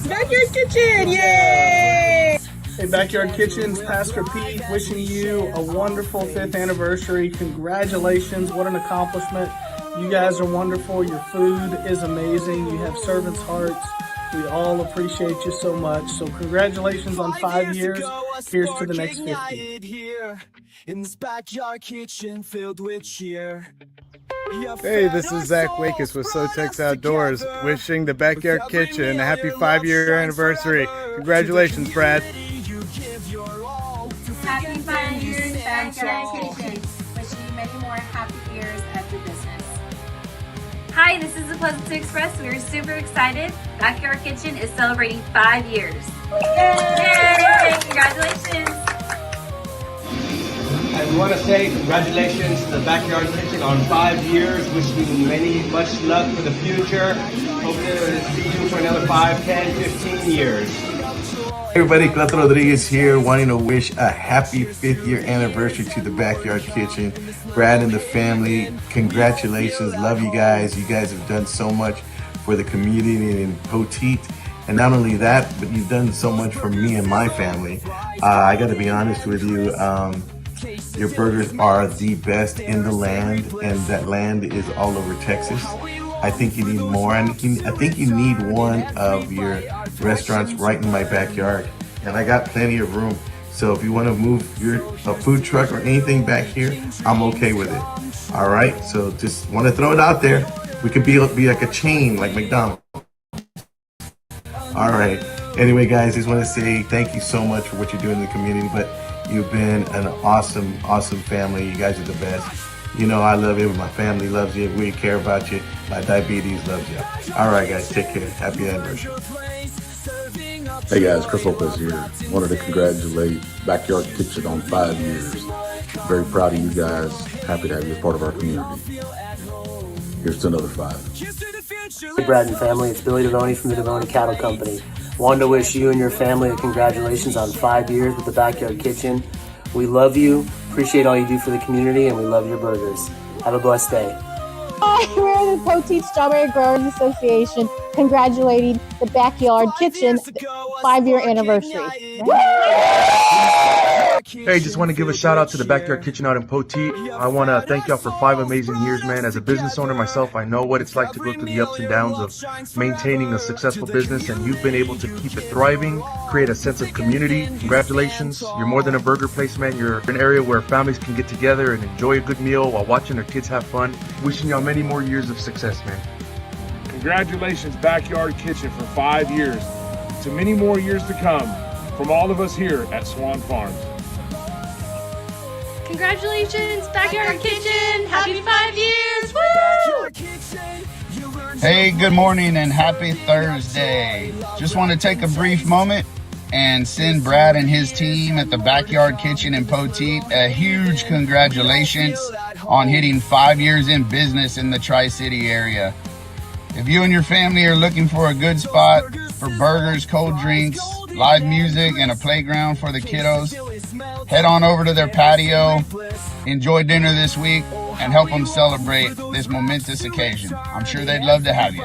Backyard Kitchen, yay! Hey, Backyard Kitchens, Pastor Pete, wishing you a wonderful 5th anniversary. Congratulations, what an accomplishment. You guys are wonderful, your food is amazing, you have servants' hearts. We all appreciate you so much. So congratulations on 5 years. Here's to the next 50. In this backyard kitchen filled with cheer. Hey, this is Zach Wakus with SoTex Outdoors, wishing the Backyard Kitchen a happy 5-year anniversary. Congratulations, Brad. Happy 5 years, Backyard Kitchen. Wishing you many more happy years of your business. Hi, this is the Pleasant Express. We are super excited. Backyard Kitchen is celebrating 5 years. Yay! Congratulations. I want to say congratulations to the Backyard Kitchen on 5 years. Wishing you much luck for the future. Hope to see you for another 5, 10, 15 years. Hey everybody, Cleto Rodriguez here, wanting to wish a happy 5th year anniversary to the Backyard Kitchen. Brad and the family, congratulations, love you guys. You guys have done so much for the community in Poteet. And not only that, but you've done so much for me and my family. I gotta be honest with you, your burgers are the best in the land, and that land is all over Texas. I think you need more, and I think you need one of your restaurants right in my backyard, and I got plenty of room. So if you want to move a food truck or anything back here, I'm okay with it. All right, so just want to throw it out there. We could be like a chain, like McDonald's. All right. Anyway, guys, just want to say thank you so much for what you're doing in the community, but you've been an awesome, awesome family. You guys are the best. You know I love you. My family loves you. We care about you. My diabetes loves you. All right, guys, take care. Happy anniversary. Hey guys, Chris Lopez here. Wanted to congratulate Backyard Kitchen on 5 years. Very proud of you guys. Happy to have you as part of our community. Here's to another 5. Hey Brad and family, it's Billy Devoney from the Devoney Cattle Company. Wanted to wish you and your family a congratulations on 5 years with the Backyard Kitchen. We love you, appreciate all you do for the community, and we love your burgers. Have a blessed day. Hi, we're the Poteet Strawberry Growers Association congratulating the Backyard Kitchen 5-year anniversary. Hey, just want to give a shout out to the Backyard Kitchen out in Poteet. I want to thank y'all for 5 amazing years, man. As a business owner myself, I know what it's like to go through the ups and downs of maintaining a successful business, and you've been able to keep it thriving, create a sense of community. Congratulations. You're more than a burger place, man. You're an area where families can get together and enjoy a good meal while watching their kids have fun. Wishing y'all many more years of success, man. Congratulations, Backyard Kitchen, for 5 years. To many more years to come from all of us here at Swan Farms. Congratulations, Backyard Kitchen. Happy 5 years. Woo! Hey, good morning and happy Thursday. Just want to take a brief moment and send Brad and his team at the Backyard Kitchen in Poteet a huge congratulations on hitting 5 years in business in the Tri-City area. If you and your family are looking for a good spot for burgers, cold drinks, live music, and a playground for the kiddos, head on over to their patio, enjoy dinner this week, and help them celebrate this momentous occasion. I'm sure they'd love to have you.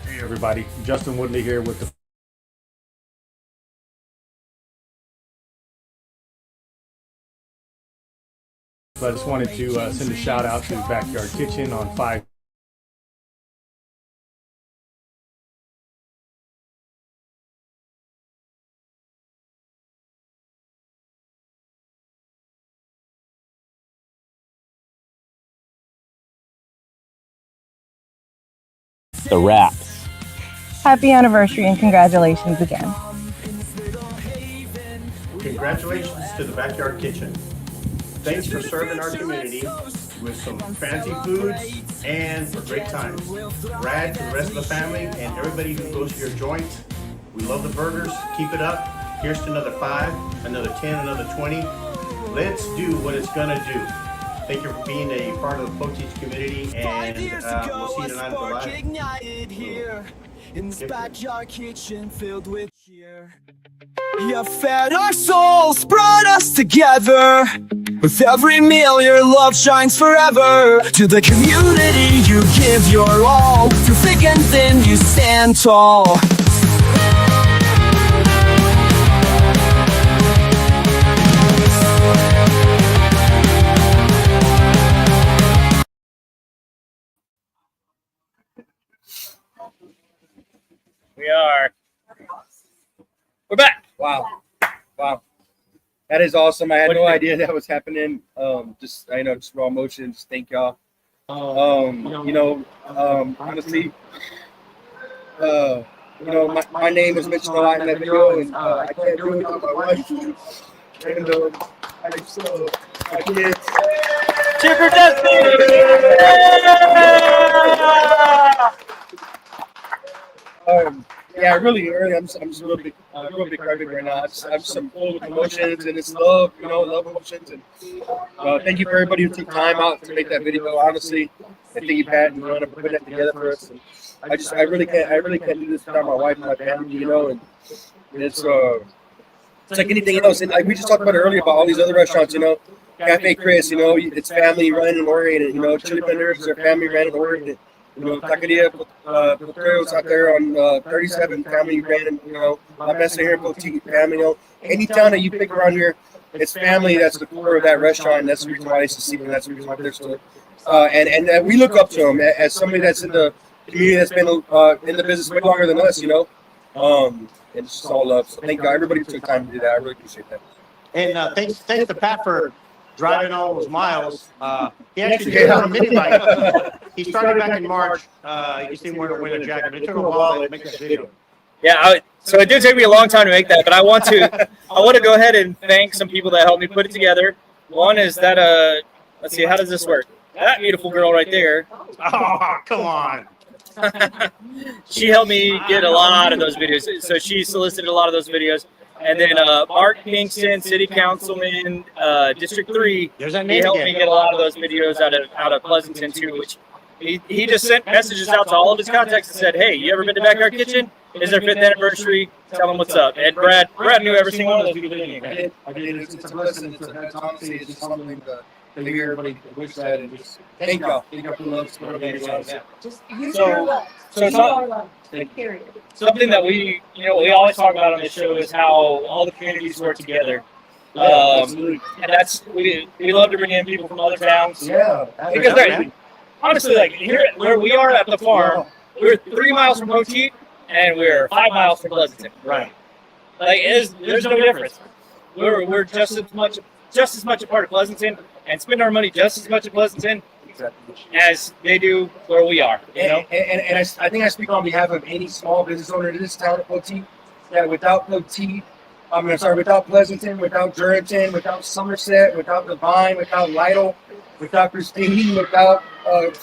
Hey everybody, Justin Woodley here with the I just wanted to send a shout out to Backyard Kitchen on 5. The wraps. Happy anniversary and congratulations again. Congratulations to the Backyard Kitchen. Thanks for serving our community with some fancy foods and for great times. Brad, for the rest of the family, and everybody who goes to your joint, we love the burgers. Keep it up. Here's to another 5, another 10, another 20. Let's do what it's gonna do. Thank you for being a part of the Poteet community, and we'll see you tonight at the live. In this backyard kitchen filled with cheer. You fed our souls, brought us together. With every meal your love shines forever. To the community you give your all. Through thick and thin you stand tall. We're back. Wow. That is awesome. I had no idea that was happening. Just raw emotion. Just thank y'all. Honestly, my name is mentioned a lot in that video, and I can't do it without my wife. And I just my kids. Cheer for Destiny! Yeah, really, I'm just real big crybaby right now. I'm just full with emotions, and it's love, love emotions. And thank you for everybody who took time out to make that video. Honestly, and thank you, Pat, and Ronna, for putting that together for us. And I really can't do this without my wife and my family, and it's like anything else. And like we just talked about it earlier about all these other restaurants, Cafe Chris, it's family run and oriented. Chili Penders, they're family ran and oriented. Taqueria Potreros out there on 37, family ran, La Mesa here in Poteet, family, any town that you pick around here, it's family that's the core of that restaurant, and that's the reason why they succeed, and that's the reason why they're still, and we look up to them as somebody that's in the community that's been in the business way longer than us, and it's just all love. So thank God, everybody who took time to do that. I really appreciate that. And thanks to Pat for driving all those miles. He actually did it on a mini bike. He started back in March. You see him wearing a winter jacket, but it took a while to make that video. Yeah, so it did take me a long time to make that, but I want to go ahead and thank some people that helped me put it together. One is that let's see, how does this work? That beautiful girl right there. Oh, come on. She helped me get a lot of those videos. So she solicited a lot of those videos. And then Mark Kingston, City Councilman, District 3, he helped me get a lot of those videos out of Pleasanton too, which he just sent messages out to all of his contacts and said, hey, you ever been to Backyard Kitchen? Is their 5th anniversary? Tell them what's up. And Brad knew every single one of those people. I did. It's a blessing. It's honestly, it's just something to hear everybody wish that, and just thank y'all. Thank y'all for love. Something that we always talk about on this show is how all the communities work together. And that's we love to bring in people from other towns. Yeah, because honestly, like here where we are at the farm, we're 3 miles from Poteet and we're 5 miles from Pleasanton. Right. Like there's no difference. We're just as much a part of Pleasanton and spend our money just as much at Pleasanton as they do where we are. And I think I speak on behalf of any small business owner in this town of Poteet that without Poteet without Pleasanton, without Jerrington, without Somerset, without Devine, without Lytle, without Christine, without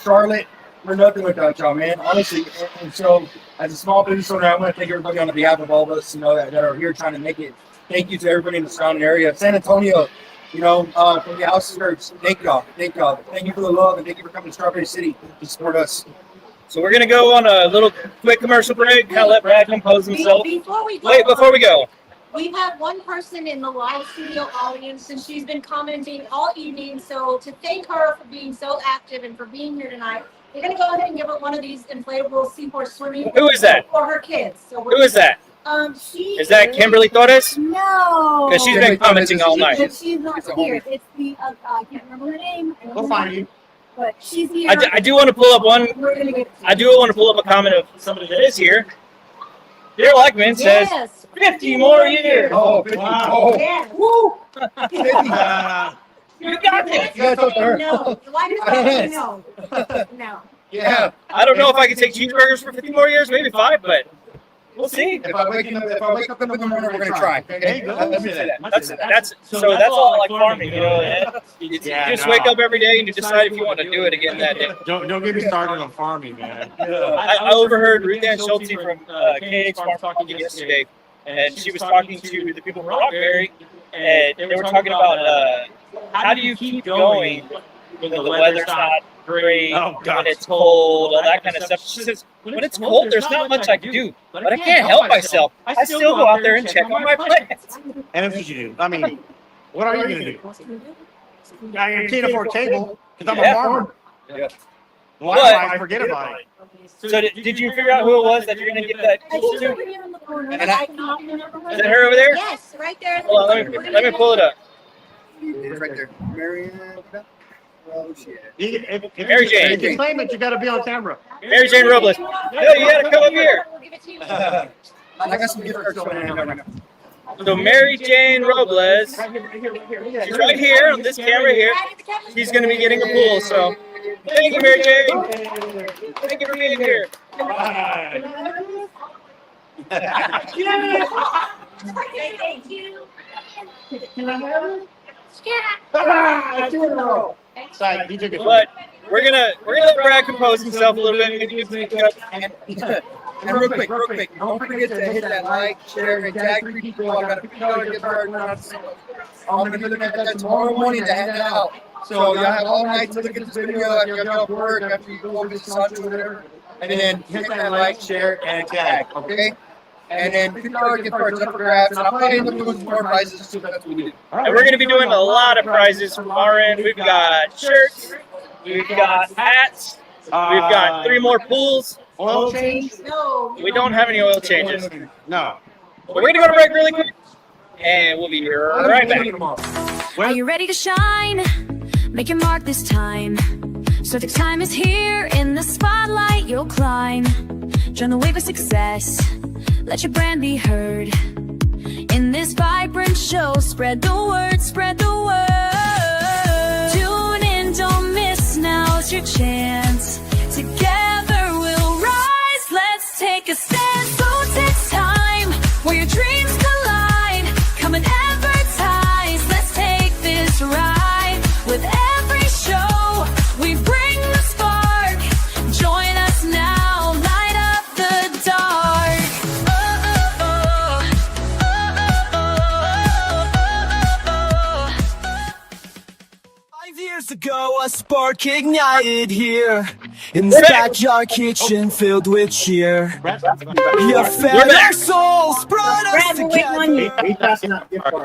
Charlotte, we're nothing without y'all, man. Honestly. And so, as a small business owner, I want to thank everybody on behalf of all of us, that are here trying to make it. Thank you to everybody in the surrounding area, San Antonio. From the house skirts. Thank y'all. Thank y'all. Thank you for the love, and thank you for coming to Strawberry City to support us. So we're gonna go on a little quick commercial break. Kind of let Brad compose himself. Before we go. We have one person in the live studio audience, and she's been commenting all evening. So to thank her for being so active and for being here tonight, we're going to go ahead and give her one of these inflatable seahorse swimming pools. Who is that? For her kids. So Who is that? Is that Kimberly Torres? No. Because she's been commenting all night. But she's not here. It's the I can't remember her name. We'll find you. But she's here. I do want to pull up one. We're gonna get I do want to pull up a comment of somebody that is here. Dear Lackman says 50 more years. Oh, 50. Wow. Oh. Yeah. Woo. You got this. No. Why does no? No. Yeah. I don't know if I can take cheeseburgers for 50 more years, maybe 5, but we'll see. If I wake up in the morning, we're gonna try. Okay? Let me say that. That's all like farming, You just wake up every day and you decide if you want to do it again that day. Don't get me started on farming, man. I overheard Ruth Ann Schulte from KH Farm talking yesterday, and she was talking to the people from Rockberry, and they were talking about how do you keep going when the weather's not great, when it's cold, all that kind of stuff. She says, when it's cold, there's not much I can do, but I can't help myself. I still go out there and check on my plants. And that's what you do. I mean, what are you going to do? I can't afford cable because I'm a farmer. Yeah. Why I forget about it? So did you figure out who it was that you're going to give that tool to? Is that her over there? Yes, right there. Hold on, let me pull it up. It's right there. Marianne. Oh, shit. Mary Jane. If you claim it, you got to be on camera. Mary Jane Robles. No, you got to come up here. I got some gift cards coming right now. So Mary Jane Robles, she's right here on this camera here. She's going to be getting a pool. So thank you, Mary Jane. Thank you for being here. Thank you. But we're gonna let Brad compose himself a little bit. And real quick, don't forget to hit that like, share, and tag 3 people. I got a $50 gift card. I'm gonna be looking at that tomorrow morning to hand it out. So y'all have all night to look at this video after you get off work, after you go visit Sancho or whatever. And then hit that like, share, and tag, okay? And then $50 gift cards up for grabs. And I'll probably end up doing some more prizes too. That's what we do. And we're gonna be doing a lot of prizes from our end. We've got shirts, we've got hats, we've got 3 more pools. Oil change? No. We don't have any oil changes. No. But we're gonna go to break really quick, and we'll be right back. Are you ready to shine? Make your mark this time. SoTex Time is here. In the spotlight you'll climb. Join the wave of success. Let your brand be heard. In this vibrant show, spread the word, spread the word. Tune in, don't miss, now's your chance. Together we'll rise, let's take a stand. SoTex Time, where your dreams collide. Come and advertise, let's take this ride. With every show, we bring the spark. Join us now, light up the dark. Years ago, a spark ignited here in this backyard kitchen filled with cheer. You fed our souls, brought us together.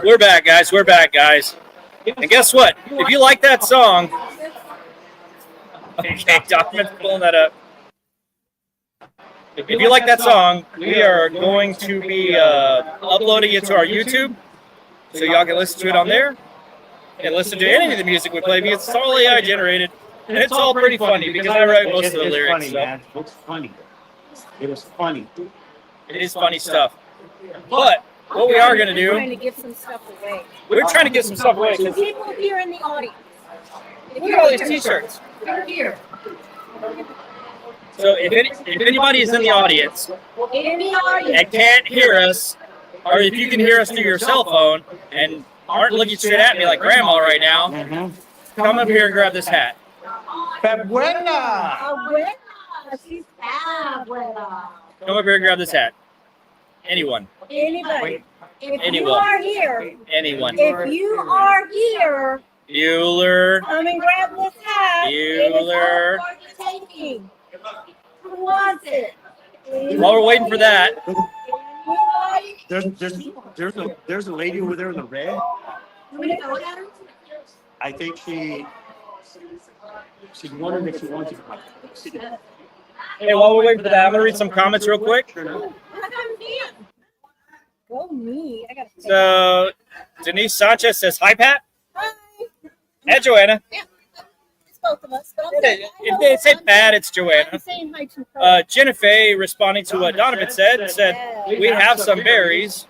We're back, guys. We're back, guys. And guess what? If you like that song, okay, Document's pulling that up. If you like that song, we are going to be uploading it to our YouTube, so y'all can listen to it on there. And listen to any of the music we play because it's all AI generated, and it's all pretty funny because I write most of the lyrics. Funny, man. It's funny. It is funny. It is funny stuff. But what we are going to do, We're trying to give some stuff away. we're trying to get some stuff away. To people here in the audience. Look at all these T-shirts. They're here. So if anybody is in the audience In the audience. and can't hear us or if you can hear us through your cell phone and aren't looking straight at me like grandma right now, come up here and grab this hat. Buena. Abuela. She's abuela. Come up here and grab this hat. Anyone. Anybody. If Anyone. you are here. Anyone. If you are here. Bueller. Come and grab this hat. Bueller. It is up for the taking. Who wants it? While we're waiting for that, There's a lady over there in the red. You want to go at her? I think she's wondering if she wants it. hey, while we're waiting for that, I'm gonna read some comments real quick. Go me. I gotta So Denise Sanchez says, "Hi, Pat." Hi. And Joanna. Yeah. It's both of us. But I'm If they say Pat, it's Joanna. I'm saying hi to her. Jennifer, responding to what Donovan said, we have some berries.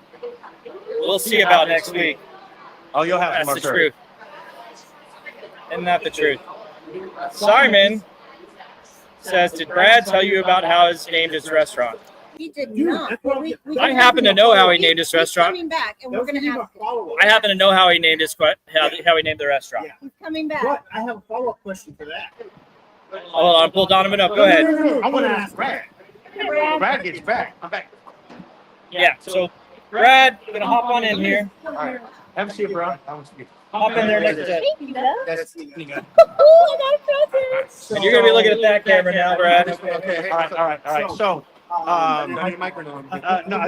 We'll see about next week. Oh, you'll have That's some the more. truth. Isn't that the truth? Simon says, did Brad tell you about how he named his restaurant? He did not. I happen to know how he named his He's restaurant. coming back, and we're gonna have. I happen to know how he named how he named the restaurant. He's coming back. But I have a follow-up question for that. Hold on, pull Donovan up. Go ahead. I want to ask Brad. Brad gets back. I'm back. Yeah. So, Brad, gonna hop on in here. All right. Have a seat, bro. I want to see you. Hop in there next to that. Thank you, love. That's Oh, I got presents. So you're gonna be looking at that camera now, Brad. Okay. All right. So, no, I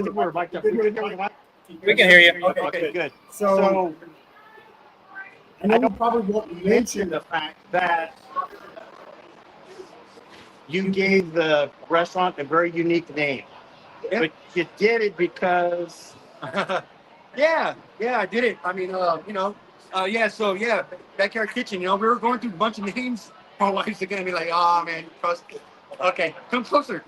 think we're mic'd up. We can hear you. Okay, good. So, I know you probably won't mention the fact that you gave the restaurant a very unique name, but you did it because. Yeah, I did it. I mean, Backyard Kitchen. We were going through a bunch of names. My wife's gonna be like, "Oh man, trust." Okay, come closer.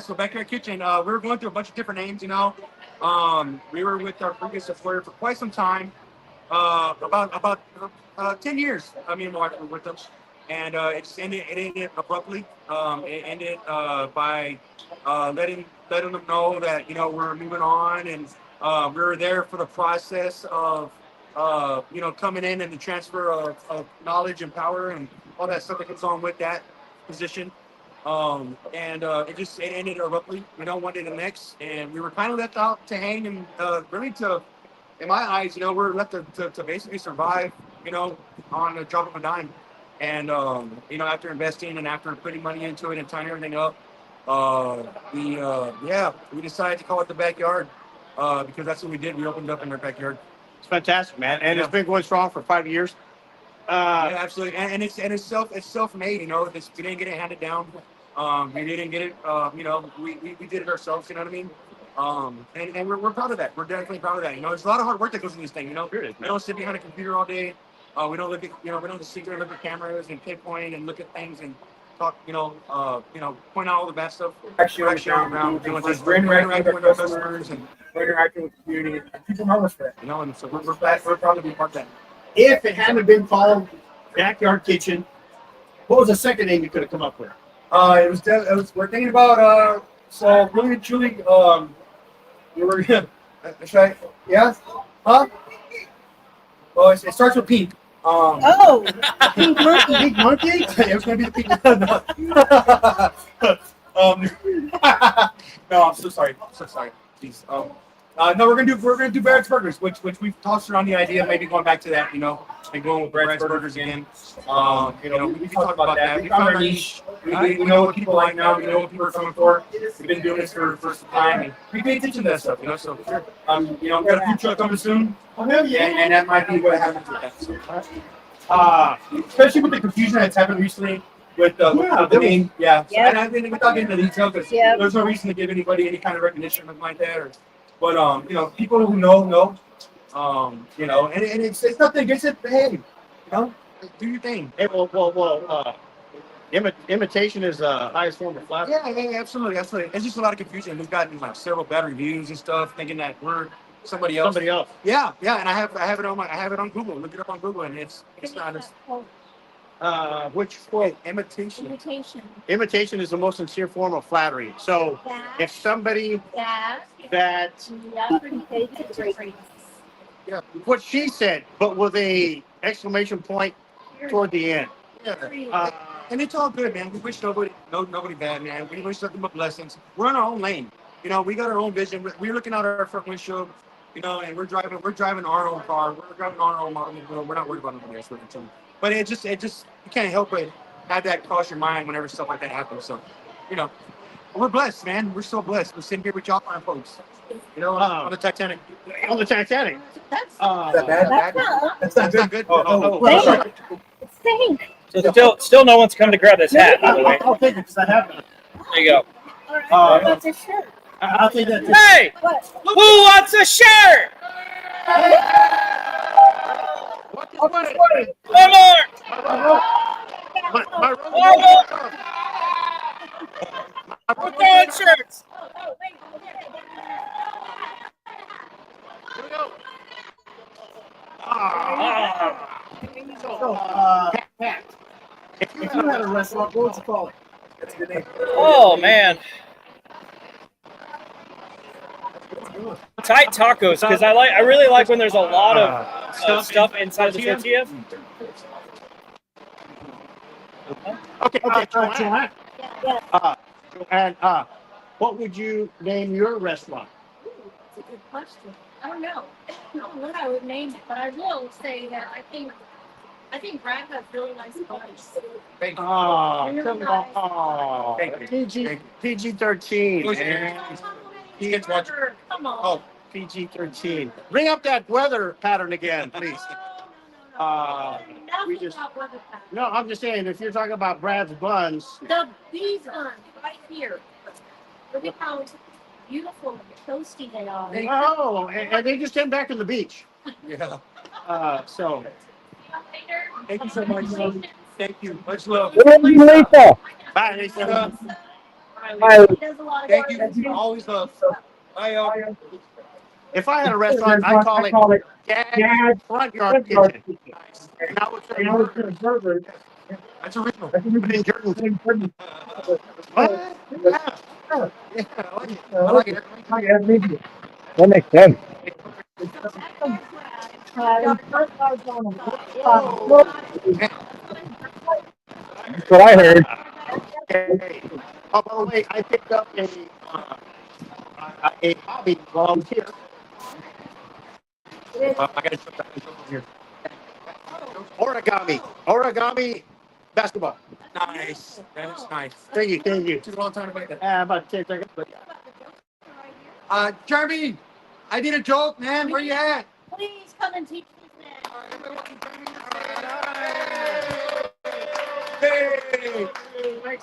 So Backyard Kitchen. We were going through a bunch of different names. We were with our previous employer for quite some time. About 10 years. Me and my wife were with them, and it just ended. It ended abruptly. It ended by letting them know that we're moving on, and we were there for the process of coming in and the transfer of knowledge and power and all that stuff that comes on with that position. It ended abruptly, one day to the next, and we were kind of left out to hang and really to, in my eyes, we're left to basically survive, on a drop of a dime. And after investing and after putting money into it and tying everything up, we decided to call it the Backyard because that's what we did. We opened up in our backyard. It's fantastic, man, and it's been going strong for 5 years. Yeah, absolutely, and it's self-made. We didn't get it handed down. We didn't get it. We did it ourselves. You know what I mean? And we're proud of that. We're definitely proud of that. There's a lot of hard work that goes into this thing. We don't sit behind a computer all day. We don't look at we don't just sit there and look at cameras and pinpoint and look at things and talk. Point out all the bad stuff. Actually around doing things. We're interacting with our customers and we're interacting with the community. People know us for that. And so we're glad. We're proud to be part of that. If it hadn't been called Backyard Kitchen, what was the second name you could have come up with? We're thinking about so really and truly we were that's right. Yeah? Huh? Well, it starts with pink. Pink monkey. Pink monkey? It was gonna be the pink. No, I'm so sorry. Please. No, we're gonna do Brad's Burgers, which we've tossed around the idea of maybe going back to that, and going with Brad's Burgers again. We talked about that. We found our niche. We know what people like now. We know what people are coming for. We've been doing this for some time, and we pay attention to that stuff. So sure. We got a food truck coming soon. Oh hell yeah! And that might be what happens with that. So, especially with the confusion that's happened recently. With the name, And I mean, without getting into detail, because there's no reason to give anybody any kind of recognition or like that, but people who know, and it's nothing against it. Hey, do your thing. Hey, imitation is the highest form of flattery. Yeah, absolutely. It's just a lot of confusion. We've gotten several bad reviews and stuff, thinking that we're somebody else. Yeah, and I have it on Google. Look it up on Google, and it's not. Which quote? Imitation. Imitation is the most sincere form of flattery. So if somebody that what she said, but with a exclamation point toward the end. Yeah. And it's all good, man. We wish nobody bad, man. We wish nothing but blessings. We're in our own lane. You know, we got our own vision. We're looking out our front windshield, you know, and we're driving our own car. We're driving our own automobile. We're not worried about nobody else. But it just, you can't help but have that cross your mind whenever stuff like that happens. So, you know, we're blessed, man. We're so blessed. We're sitting here with y'all fine folks. You know, on the Titanic. On the Titanic. That's not good. Oh, Stink. So still no one's come to grab this hat, by the way. I'll take it because I have it. There you go. That's a shirt. I'll take that too. Hey! Who wants a shirt? One more! One more! We're going shirts! Pat, if you had a restaurant, what would you call it? That's your name. Oh, man. Tight tacos, because I really like when there's a lot of stuff inside of the tortilla. Okay, Joanne, what would you name your restaurant? It's a good question. I don't know. I don't know what I would name it, but I will say that I think Brad has really nice buns. Come on. PG-13. Come on. Oh, PG-13. Bring up that weather pattern again, please. No, I'm just saying, if you're talking about Brad's buns. These buns right here. Look at how beautiful and toasty they are. Oh, and they just came back from the beach. Yeah. So. Thank you so much. Thank you. Much love. Lisa. Bye, Lisa. Thank you. Always love. Bye, y'all. If I had a restaurant, I'd call it Dad's Front Yard Kitchen. Now it's a burger. That's original. What? Yeah. I like it. That makes sense. That's what I heard. Okay. Oh, by the way, I picked up a hobby volunteer. I got to show here. Origami basketball. Nice. That's nice. Thank you. Took a long time to make that. About 10 seconds, but yeah. Jeremy, I did a joke, man. Where you at? Please come and teach these men. Hey.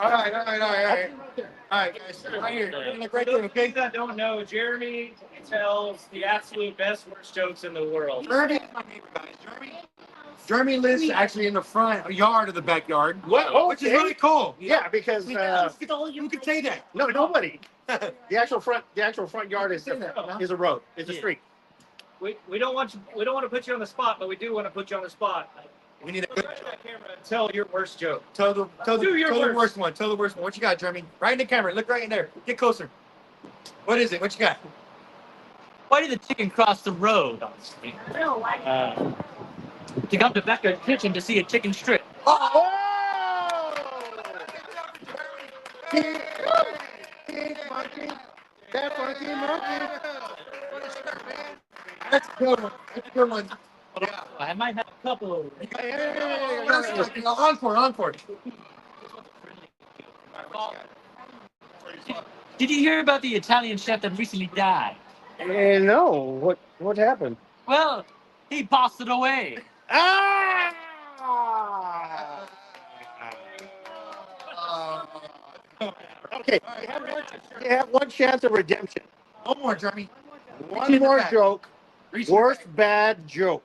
All right, guys. Right here. Right there, okay? Those that don't know, Jeremy tells the absolute best worst jokes in the world. Jeremy is my neighbor, guys. Jeremy lives actually in the front yard of the backyard, which is really cool. Yeah, because who could say that? No, nobody. The actual front yard is a road. It's a street. We don't want to put you on the spot, but we do want to put you on the spot. We need a good camera and tell your worst joke. Tell the worst one. Tell the worst one. What you got, Jeremy? Right in the camera. Look right in there. Get closer. What is it? What you got? Why did the chicken cross the road on the street? To come to Backyard Kitchen to see a chicken strip. That's a good one. Yeah. I might have a couple over there. Encore. Did you hear about the Italian chef that recently died? No. What happened? Well, he passed it away. Okay, you have one chance of redemption. One more, Jeremy. One more joke. Worst bad joke.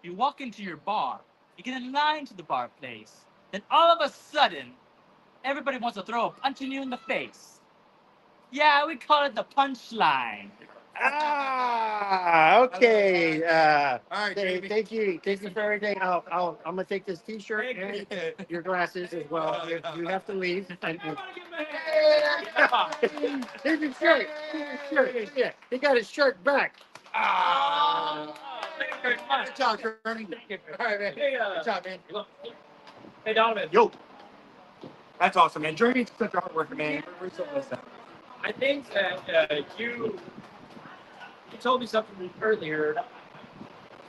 You walk into your bar, you get in line to the bar place, then all of a sudden, everybody wants to throw a punch in you in the face. Yeah, we call it the punchline. Okay. All right, Thank you for everything. I'm gonna take this T-shirt and your glasses as well. You have to leave. Here's your shirt. Yeah, he got his shirt back. Good job, Kermit. All right, man. Good job, man. Hey, Donovan. Yo, that's awesome, man. Journey's such a hard worker, man. We're so blessed. I think that you told me something earlier.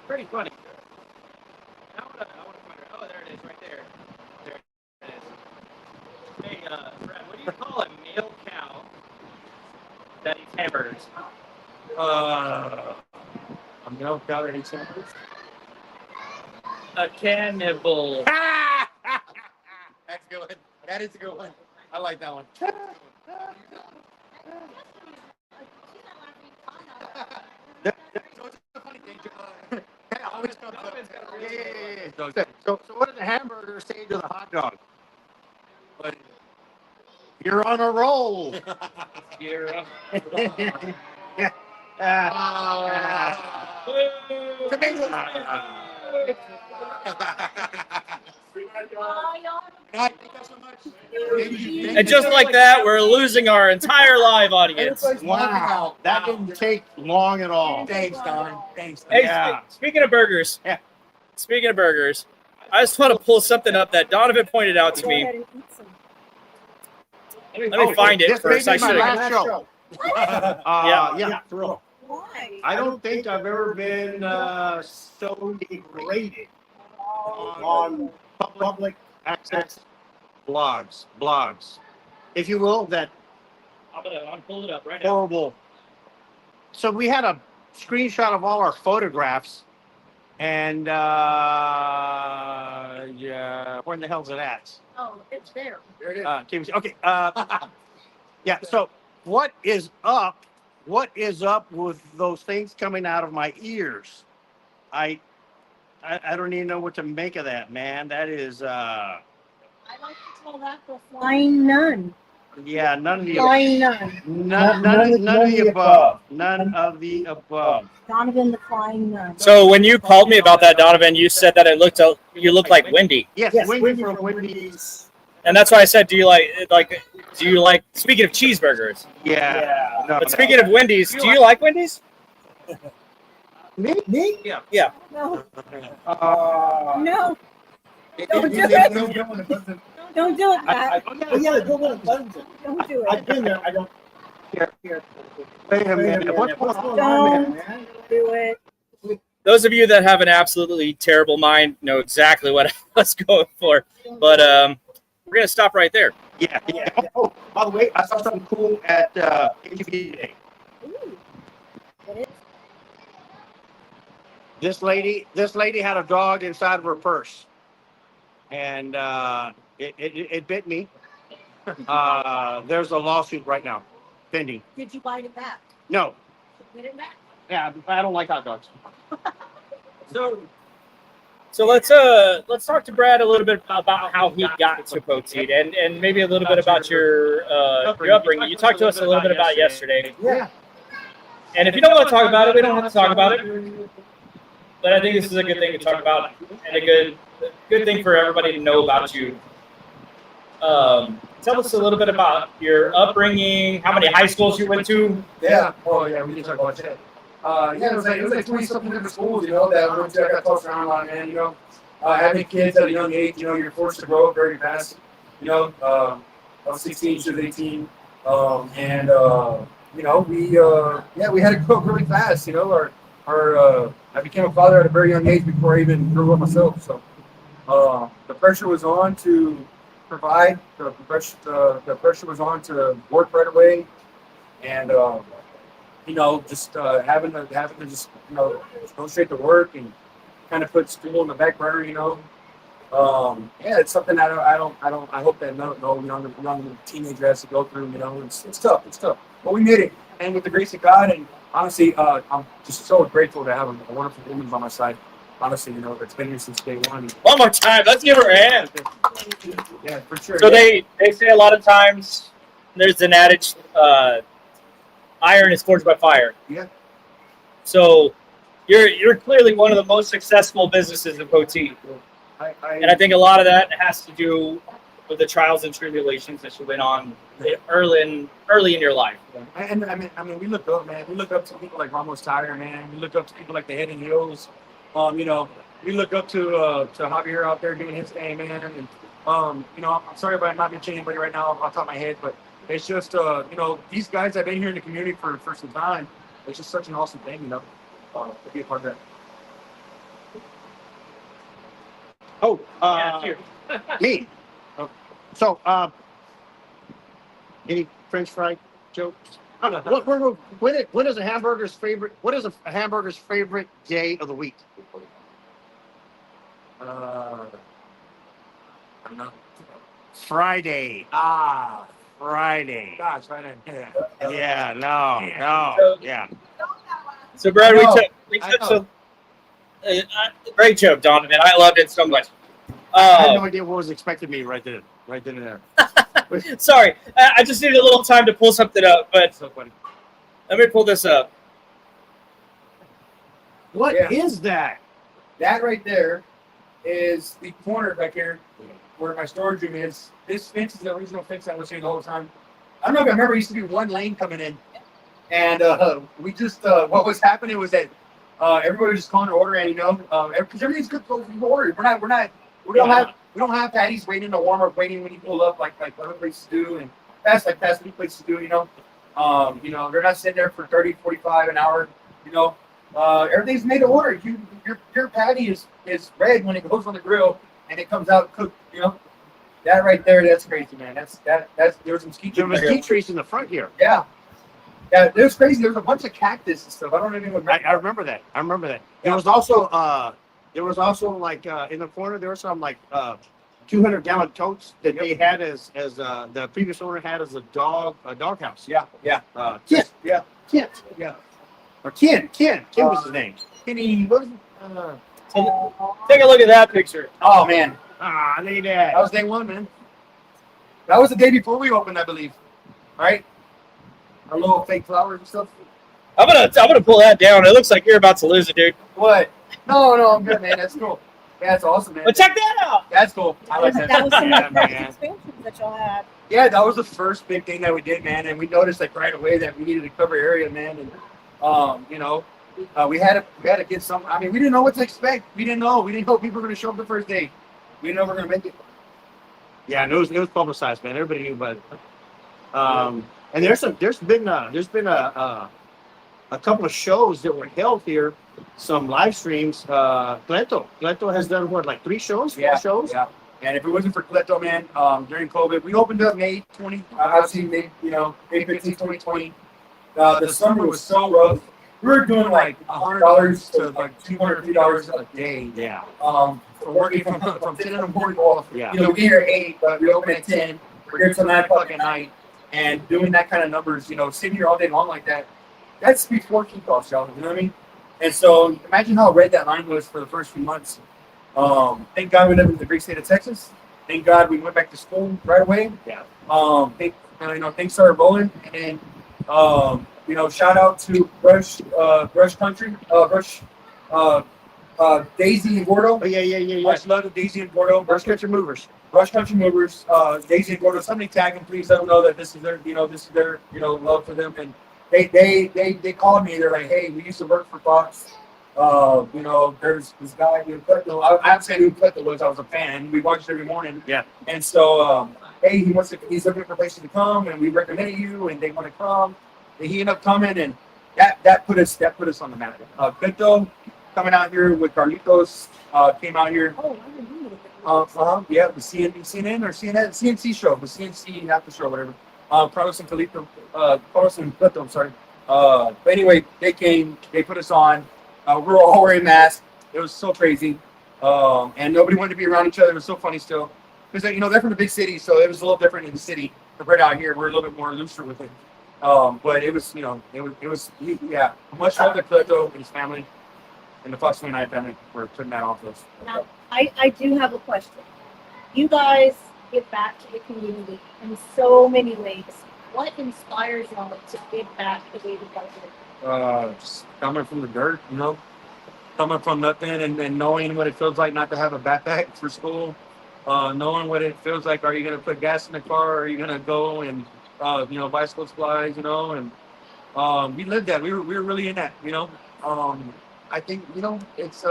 Pretty funny. I want to find it. Oh, there it is, right there. There it is. Hey, Brad, what do you call a male cow that eats hamburgers? A male cow that eats hamburgers. A cannibal. That's a good one. That is a good one. I like that one. So what did the hamburger say to the hot dog? You're on a roll. You're up. And just like that, we're losing our entire live audience. Wow, that didn't take long at all. Thanks, Don. Thanks. Hey, Yeah. speaking of burgers, I just want to pull something up that Donovan pointed out to me. Let me find it first. I should have. Show. Yeah, for real. Why? I don't think I've ever been so degraded on public access blogs, if you will, that I'm pulling it up right now. horrible. So we had a screenshot of all our photographs, and yeah, where in the hell's it at? Oh, it's there. There it is. Okay. Yeah. So what is up? What is up with those things coming out of my ears? I don't even know what to make of that, man. That is I like to call that the Flying nun. yeah, none of the Flying nun. none of the above. None of the above. Donovan the Flying Nun. So when you called me about that, Donovan, you said that you looked like Wendy, Yes, Wendy from Wendy's. and that's why I said, do you like? Speaking of cheeseburgers, Yeah. No, but speaking of Wendy's, do you like Wendy's? Me? Yeah. No. No. Don't do it. Don't do it, Pat. Don't do it. I've been there. I don't. Here. Wait a minute. What's going on, Don't man? do it. Those of you that have an absolutely terrible mind know exactly what I was going for. But we're gonna stop right there. Yeah. Oh, by the way, I saw something cool at HEB today. Ooh. What is? This lady had a dog inside of her purse, and it bit me. There's a lawsuit right now, pending. Did you bite it back? No. Get it back. Yeah, I don't like hot dogs. So let's talk to Brad a little bit about how he got to Poteet and maybe a little bit about your upbringing. You talked to us a little bit about yesterday. Yeah. And if you don't want to talk about it, we don't have to talk about it. But I think this is a good thing to talk about and a good thing for everybody to know about you. Tell us a little bit about your upbringing, how many high schools you went to. Yeah. Oh, yeah. We can talk about that. Yeah, it was like 20 something different schools, that I went to. I got tossed around a lot, man. Having kids at a young age, you're forced to grow up very fast. I was 16, she was 18, and we had to grow up really fast. I became a father at a very young age before I even grew up myself. So the pressure was on to provide. The pressure was on to work right away, and having to just go straight to work and kind of put school in the back burner. It's something that I hope that no young teenager has to go through. It's tough. But we made it, and with the grace of God, and honestly, I'm just so grateful to have a wonderful woman by my side. Honestly, it's been here since day one. One more time, let's give her a hand. Yeah, for sure. So they say a lot of times there's an adage. iron is forged by fire. Yeah. So you're clearly one of the most successful businesses in Poteet. And I think a lot of that has to do with the trials and tribulations that you went on early in your life. And I mean, we look up, man. We look up to people like Ramos Tire, man. We look up to people like the Head and Heels. You know, we look up to Javier out there doing his thing, man. And you know, I'm sorry about not mentioning anybody right now off the top of my head, but it's just you know, these guys have been here in the community for some time. It's just such an awesome thing, you know, to be a part of that. Oh, me. So, any French fry jokes? What is a hamburger's favorite? What is a hamburger's favorite day of the week? I don't know. Friday. Friday. Gosh, Friday. Yeah. Yeah. So Brad, we took some. Great joke, Donovan. I loved it so much. I had no idea what was expecting me right then and there. Sorry, I just needed a little time to pull something up, but so funny. Let me pull this up. What is that? That right there is the corner back here where my storage room is. This fence is the original fence I was here the whole time. I don't know if I remember, it used to be one lane coming in. And we just, what was happening was that everybody was just calling to order, and you know, because everything's good for order. We don't have patties waiting to warm up, waiting when you pull up like other places do, and fast food places do, you know. You know, they're not sitting there for 30, 45 an hour, you know. Everything's made to order. Your patty is red when it goes on the grill and it comes out cooked, you know. That right there, that's crazy, man. That's there was mesquite trees in the front here. Yeah. Yeah, it was crazy. There was a bunch of cactus and stuff. I don't even remember. I remember that. There was also like in the corner there were some like 200-gallon totes that they had as the previous owner had as a dog house. Yeah. Kent. Or Ken was his name. Kenny, what is Take a look at that picture. Oh man. Look at that. That was day one, man. That was the day before we opened, I believe. All right. Our little fake flowers and stuff. I'm gonna pull that down. It looks like you're about to lose it, dude. What? No, I'm good, man. That's cool. Yeah, that's awesome, man. But check that out. That's cool. I like that. That was some of the first expansions that y'all had. Yeah, that was the first big thing that we did, man. And we noticed like right away that we needed to cover area, man. And you know, we had to get some. I mean, we didn't know what to expect. We didn't know people were going to show up the first day. We didn't know we were going to make it. Yeah, and it was publicized, man. Everybody knew about it. And there's been a couple of shows that were held here, some live streams. Cleto has done what, like 3 shows, 4 shows? Yeah. And if it wasn't for Cleto, man, during COVID, we opened up May 20. Obviously, May 15, 2020. The summer was so rough. We were doing like $100 to like $250 a day. Yeah. For working from 10 in the morning off. Yeah. You know, we here at 8, but we open at 10. We're here till 9 o'clock at night. And doing that kind of numbers, you know, sitting here all day long like that, that's before kickoffs, y'all. You know what I mean? And so imagine how red that line was for the first few months. Thank God we live in the great state of Texas. Thank God we went back to school right away. Yeah. Things started rolling, and you know, shout out to Brush Country, Daisy and Gordo. Oh, yeah. Much love to Daisy and Gordo. Brush Country Movers. Daisy and Gordo. Somebody tag them, please. Let them know that this is their love for them. And they called me. They're like, hey, we used to work for Fox. You know, there's this guy named Cleto. I have to say who Cleto was. I was a fan. We watched every morning. Yeah. And so, hey, he's looking for places to come, and we recommended you, and they want to come. And he ended up coming, and that put us on the map. Cleto coming out here with Carlitos came out here. Oh, I remember that. Yeah, the CNN or CNC show, the CNC after show, whatever. Carlos and Cleto, I'm sorry. But anyway, they came, they put us on. We were all wearing masks. It was so crazy. And nobody wanted to be around each other. It was so funny still. Because, you know, they're from the big city, so it was a little different in the city compared to out here. We're a little bit more looser with it. But it was, you know, yeah. Much love to Cleto and his family and the Fox 29 family for putting that off us. Now, I do have a question. You guys give back to the community in so many ways. What inspires y'all to give back the way you guys do? Just coming from the dirt, you know, coming from nothing and knowing what it feels like not to have a backpack for school, knowing what it feels like. Are you going to put gas in the car? Or are you going to go and, buy school supplies, and we lived that. We were really in that, I think, it's,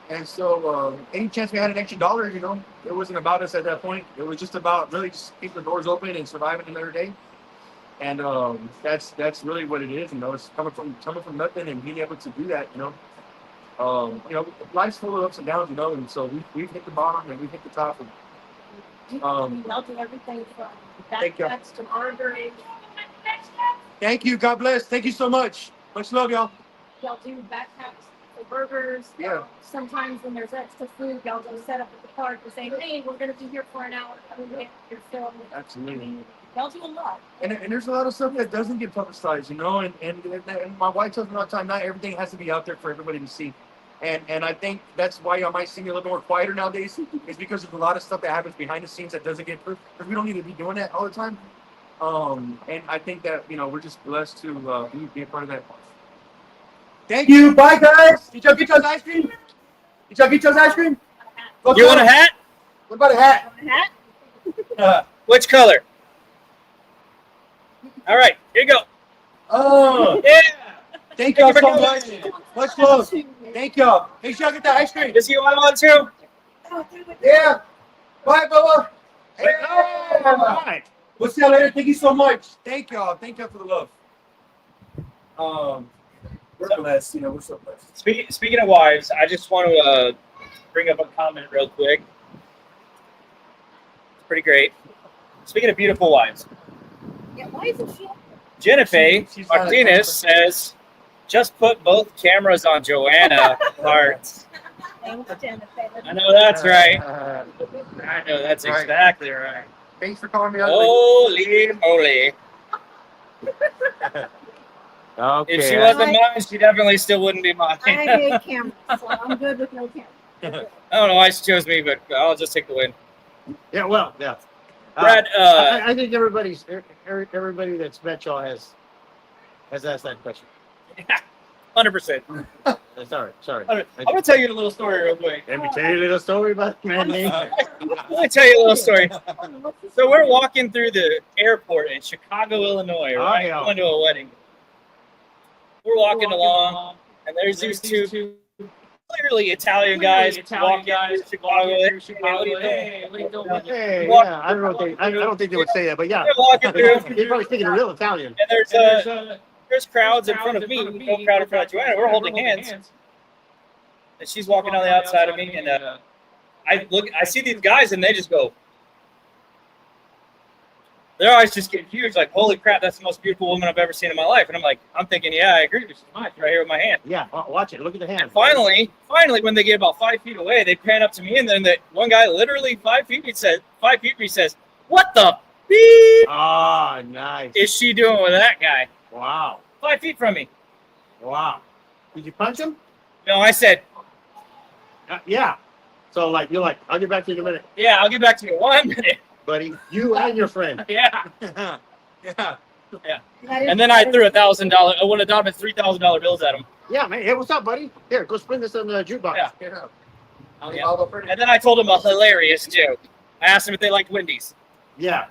and so any chance we had an extra dollar, it wasn't about us at that point. It was just about really just keeping the doors open and surviving another day. And that's really what it is, It's coming from nothing and being able to do that, Life's full of ups and downs, and so we've hit the bottom and we've hit the top. And, Y'all do everything from backpacks to ordering. thank you. God bless. Thank you so much. Much love, y'all. Y'all do backpacks for burgers. Yeah. Sometimes when there's extra food, y'all go set up at the park and say, "Hey, we're gonna be here for an hour. Come and get your film." Absolutely. Y'all do a lot. And there's a lot of stuff that doesn't get publicized, and my wife tells me all the time, not everything has to be out there for everybody to see. And I think that's why I might see me a little more quieter nowadays, is because there's a lot of stuff that happens behind the scenes that doesn't get proof, because we don't need to be doing that all the time. And I think that, we're just blessed to be a part of that. Thank you. Bye, guys. Did y'all get y'all's ice cream? Did y'all get y'all's ice cream? You want a hat? What about a hat? Hat? Which color? All right, here you go. Oh, yeah. Thank y'all so much. Much love. Thank y'all. Make sure y'all get the ice cream. Does you want one too? Yeah. Bye, Bubba. Hey, all right. We'll see y'all later. Thank you so much. Thank y'all. Thank y'all for the love. We're blessed. We're so blessed. Speaking of wives, I just want to bring up a comment real quick. It's pretty great. Speaking of beautiful wives, Yeah, why isn't she? Jennifer Martinez says, "Just put both cameras on Joanna." Hearts. Thanks, Jennifer. I know that's right. I know that's exactly right. Thanks for calling me ugly. Holy moly. Okay. If she wasn't mine, she definitely still wouldn't be mine. I hate cameras, so I'm good with no camera. I don't know why she chose me, but I'll just take the win. Yeah, well, yeah. Brad, I think everybody that's met y'all has asked that question. 100%. Sorry. I'm gonna tell you a little story real quick. Let me tell you a little story about man name. Let me tell you a little story. So we're walking through the airport in Chicago, Illinois, right? yeah. Going to a wedding. We're walking along, and there's these two clearly Italian guys walking through Chicago. Hey, yeah, I don't think they would say that, but yeah. They're walking through. They're probably speaking real Italian. And there's crowds in front of me, no crowd in front of Joanna. We're holding hands, and she's walking on the outside of me, and I see these guys, and they just go. Their eyes just get huge, like, holy crap, that's the most beautiful woman I've ever seen in my life. And I'm thinking, yeah, I agree. She's mine, right here with my hand. Yeah, watch it. Look at the hand. And finally, when they get about 5 feet away, they pan up to me, and then the one guy, literally 5 feet, he says, "What the beep?" Ah, nice. Is she doing with that guy? Wow. 5 feet from me. Wow. Did you punch him? No, I said, yeah. So you're like, I'll get back to you in a minute. Yeah, I'll get back to you in 1 minute. Buddy, you and your friend. Yeah. Yeah. And then I threw $1,000. I would have done $3,000 bills at him. Yeah, man. Hey, what's up, buddy? Here, go spin this in the jukebox. Yeah. Here, And then I told him a hilarious joke. I asked him if they liked Wendy's. Yeah.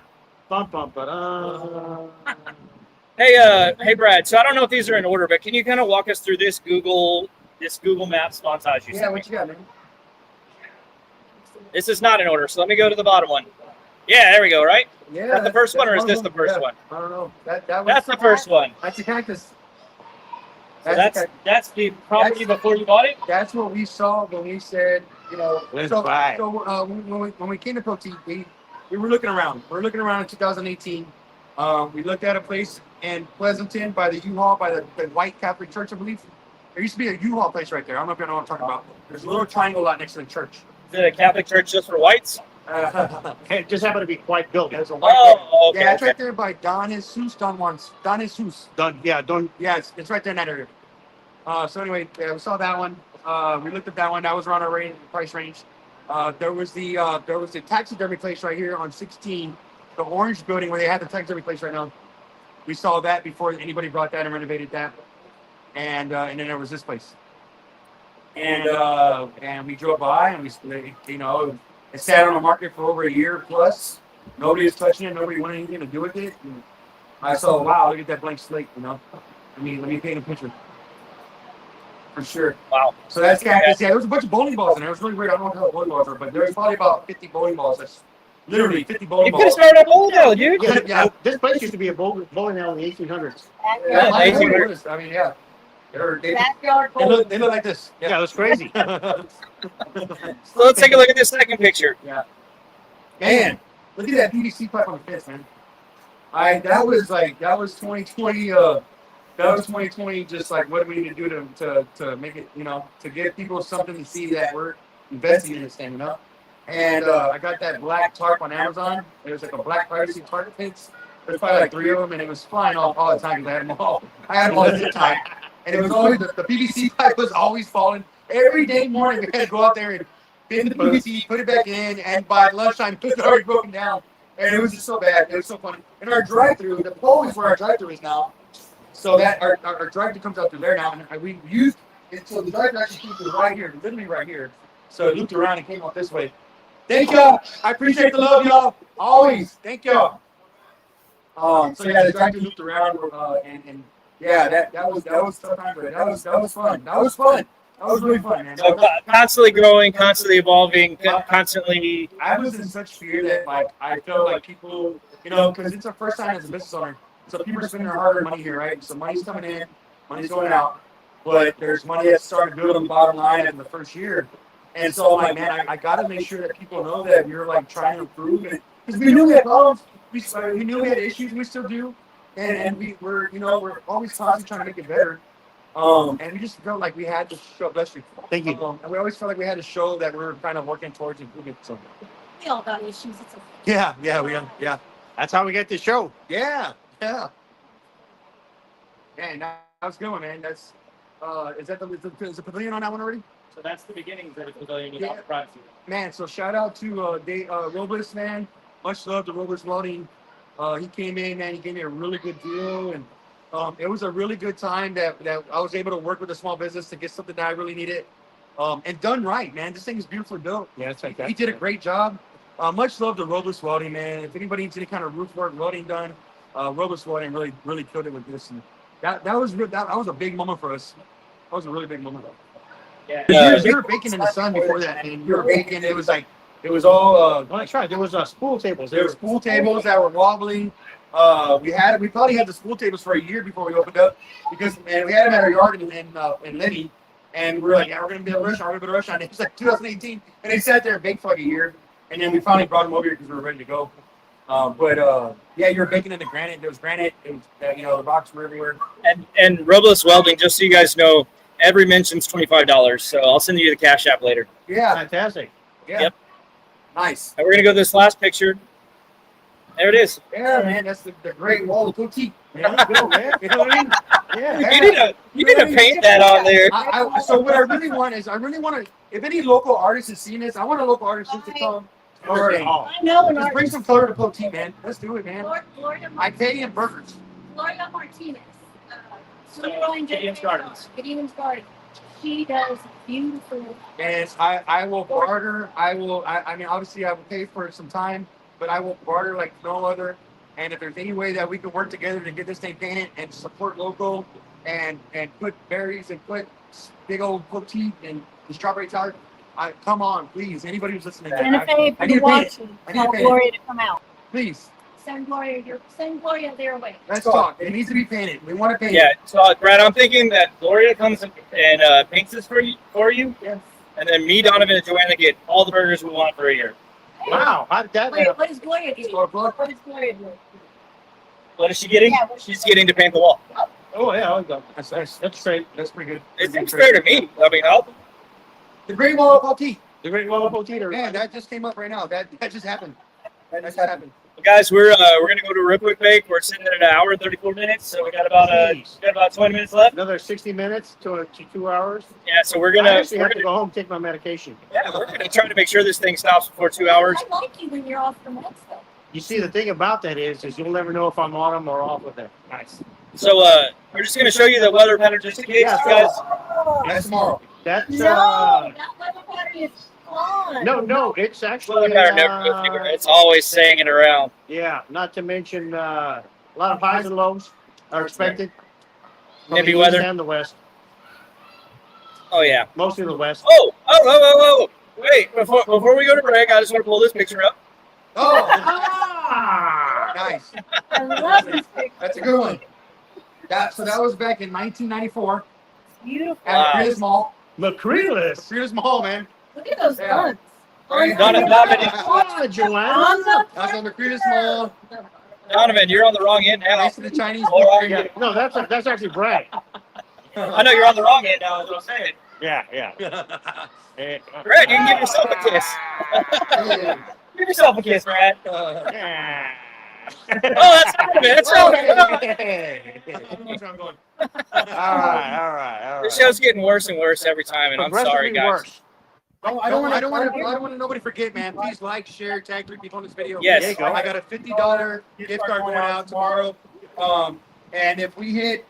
Hey, Brad. So I don't know if these are in order, but can you kind of walk us through this Google Maps montage you sent me? What you got, man? This is not in order, so let me go to the bottom one. Yeah, there we go, right? Yeah. Is that the first one, or is this the first one? I don't know. That's the first one. That's a cactus. So that's the property before you bought it? That's what we saw when we said, Let's buy it. So when we came to Poteet, we were looking around. We were looking around in 2018. We looked at a place in Pleasanton by the U-Haul, by the White Catholic Church, I believe. There used to be a U-Haul place right there. I don't know if you know what I'm talking about. There's a little triangle lot next to the church. Is it a Catholic church just for whites? It just happened to be white built. There's a white. Okay. Yeah, it's right there by Don Jesus. Yeah, it's right there in that area. So anyway, yeah, we saw that one. We looked at that one. That was around our price range. There was the taxidermy place right here on 16 the orange building where they had the Texas every place right now. We saw that before anybody brought that and renovated that. And then there was this place. And we drove by and we, you know, it sat on the market for over a year plus. Nobody was touching it. Nobody wanted anything to do with it. And I saw, wow, look at that blank slate, you know. Let me paint a picture. For sure. Wow. So that's cactus. Yeah, there was a bunch of bowling balls in there. It was really weird. I don't know what the bowling balls are, but there's probably about 50 bowling balls. That's literally 50 bowling balls. You could start a bowling alley, dude. Yeah. This place used to be a bowling alley in the 1800s. Yeah, 1800s. I mean, yeah. They Backyard look like this. Yeah, that's crazy. So let's take a look at this second picture. Yeah. Man, look at that PVC pipe on the fence, man. That was 2020. That was 2020. Just like, what do we need to do to make it, you know, to give people something to see that we're investing in this thing, you know. And I got that black tarp on Amazon. It was like a black privacy tarp fence. There's probably like 3 of them, and it was flying off all the time because I had them all. I had them all the time, and it was always the PVC pipe was always falling. Every day morning, we had to go out there and bend the PVC, put it back in, and by lunchtime, it was already broken down. And it was just so bad. It was so funny. And our drive-through, the pole is where our drive-through is now. So that our drive-through comes out through there now, and we used it. So the drive-through actually came through right here, literally right here. So it looped around and came out this way. Thank y'all. I appreciate the love, y'all. Always. Thank y'all. So yeah, the drive-through looped around, and yeah, that was tough time, but that was fun. That was fun. That was really fun, man. So constantly growing, constantly evolving, constantly. I was in such fear that like I felt like people, you know, because it's our first time as a business owner, so people are spending their hard-earned money here, right? So money's coming in, money's going out, but there's money that started building the bottom line in the first year. And so I'm like, man, I got to make sure that people know that we're like trying to improve it, because we knew we had problems, we knew we had issues, we still do, and we're always constantly trying to make it better. And we just felt like we had to show, bless you. Thank you. And we always felt like we had to show that we were kind of working towards improving something. We all got issues. It's okay. Yeah. That's how we get this show. Yeah. Man, that was a good one, man. That's is the pavilion on that one already? So that's the beginnings of the pavilion Yeah. without privacy. Man, so shout out to Robles, man. Much love to Robles Welding. He came in, man. He gave me a really good deal, and it was a really good time that I was able to work with a small business to get something that I really needed, and done right, man. This thing is beautifully built. Yeah, it's fantastic. He did a great job. Much love to Robles Welding, man. If anybody needs any kind of roof work, welding done, Robles Welding really killed it with this. And that was a big moment for us. That was a really big moment. Yeah. We were baking in the sun before that, and we were baking. It was all. That's right. There was spool tables. There were spool tables that were wobbling. We probably had the spool tables for a year before we opened up, because man, we had them at our yard in Lenny, and we were like, yeah, we're gonna be able to rush on it. It was like 2018, and they sat there and baked for like a year, and then we finally brought them over here because we were ready to go. Yeah, you were baking in the granite. There was granite. It was, the rocks were everywhere. And Robles Welding, just so you guys know, every mention's $25. So I'll send you the Cash App later. Yeah, Fantastic. yeah, Yep. nice. And we're gonna go to this last picture. There it is. Yeah, man, that's the Great Wall of Boutique. Yeah, let's go, man. You know what I mean? Yeah. You need to paint that on there. So what I really want is, if any local artist is seeing this, I want a local artist just to come. Or I know an just bring artist. some color to Poteet, man. Let's do it, man. Gloria I pay in burgers. Martinez. Gideon's Gardens. Gideon's Garden. She does beautiful. And I will barter. I mean, obviously, I will pay for some time, but I will barter like no other. And if there's any way that we can work together to get this thing painted and support local, and put berries and put big old Poteet and the strawberry tart, come on, please. Anybody who's listening, And if I need anybody to paint wants it. to, I need to tell paint it. Gloria to come out. Please, Send Gloria their way. let's talk. It needs to be painted. We want to paint Yeah. it. So Brad, I'm thinking that Gloria comes and paints this for you. Yes. And then me, Donovan, and Joanna get all the burgers we want for a year. Wow. How did that Wait, happen? what is Gloria doing? Store plug. What is Gloria doing? What is she getting? Yeah, She's getting to paint the wall. Oh, yeah. I'll go. That's nice. That's great. That's pretty good. It seems fair to me. I mean, The Great Wall of Poteet. The Great Wall of Poteet. Man, that just came up right now. That just happened. That just happened. guys, we're gonna go to a real quick break. We're sitting at an hour and 34 minutes, so we got about 20 minutes left. Another 60 minutes to 2 hours. Yeah, so we're I gonna actually have to go home and take my medication. Yeah, we're gonna try to make sure this thing stops before 2 hours. I like you when you're off the meds, though. You see, the thing about that is you'll never know if I'm on them or off with them. Nice. So we're just going to show you the weather pattern just in case you guys. That's tomorrow. That's No, that weather pattern is gone. no, it's actually Weather pattern never goes anywhere. It's always saying around. Yeah, not to mention a lot of highs and lows are expected. From Nippy the weather. east and the west. Oh yeah. Mostly the west. Oh! Wait, before we go to break, I just want to pull this picture up. Oh, Ah! nice. I love this picture. That's a good one. So that was back in 1994 Beautiful. at Chris Mall. Macrelis. Chris Mall, man. Look at those Yeah. guns. Donovan, Joanna. That's on the Chris Mall. Donovan, you're on the wrong end now. Next to the Chinese. Yeah. No, that's actually Brad. I know you're on the wrong end now. Is what I'm saying. Yeah. Brad, you can give yourself a kiss. Give yourself a kiss, Brad. Oh, that's Donovan. That's All right. This show's getting worse and worse every time, and I'm sorry, guys. Worse. I don't want nobody forget, man. Please like, share, tag 3 people on this video. Yes. There you go. I got a $50 gift card going out tomorrow. And if we hit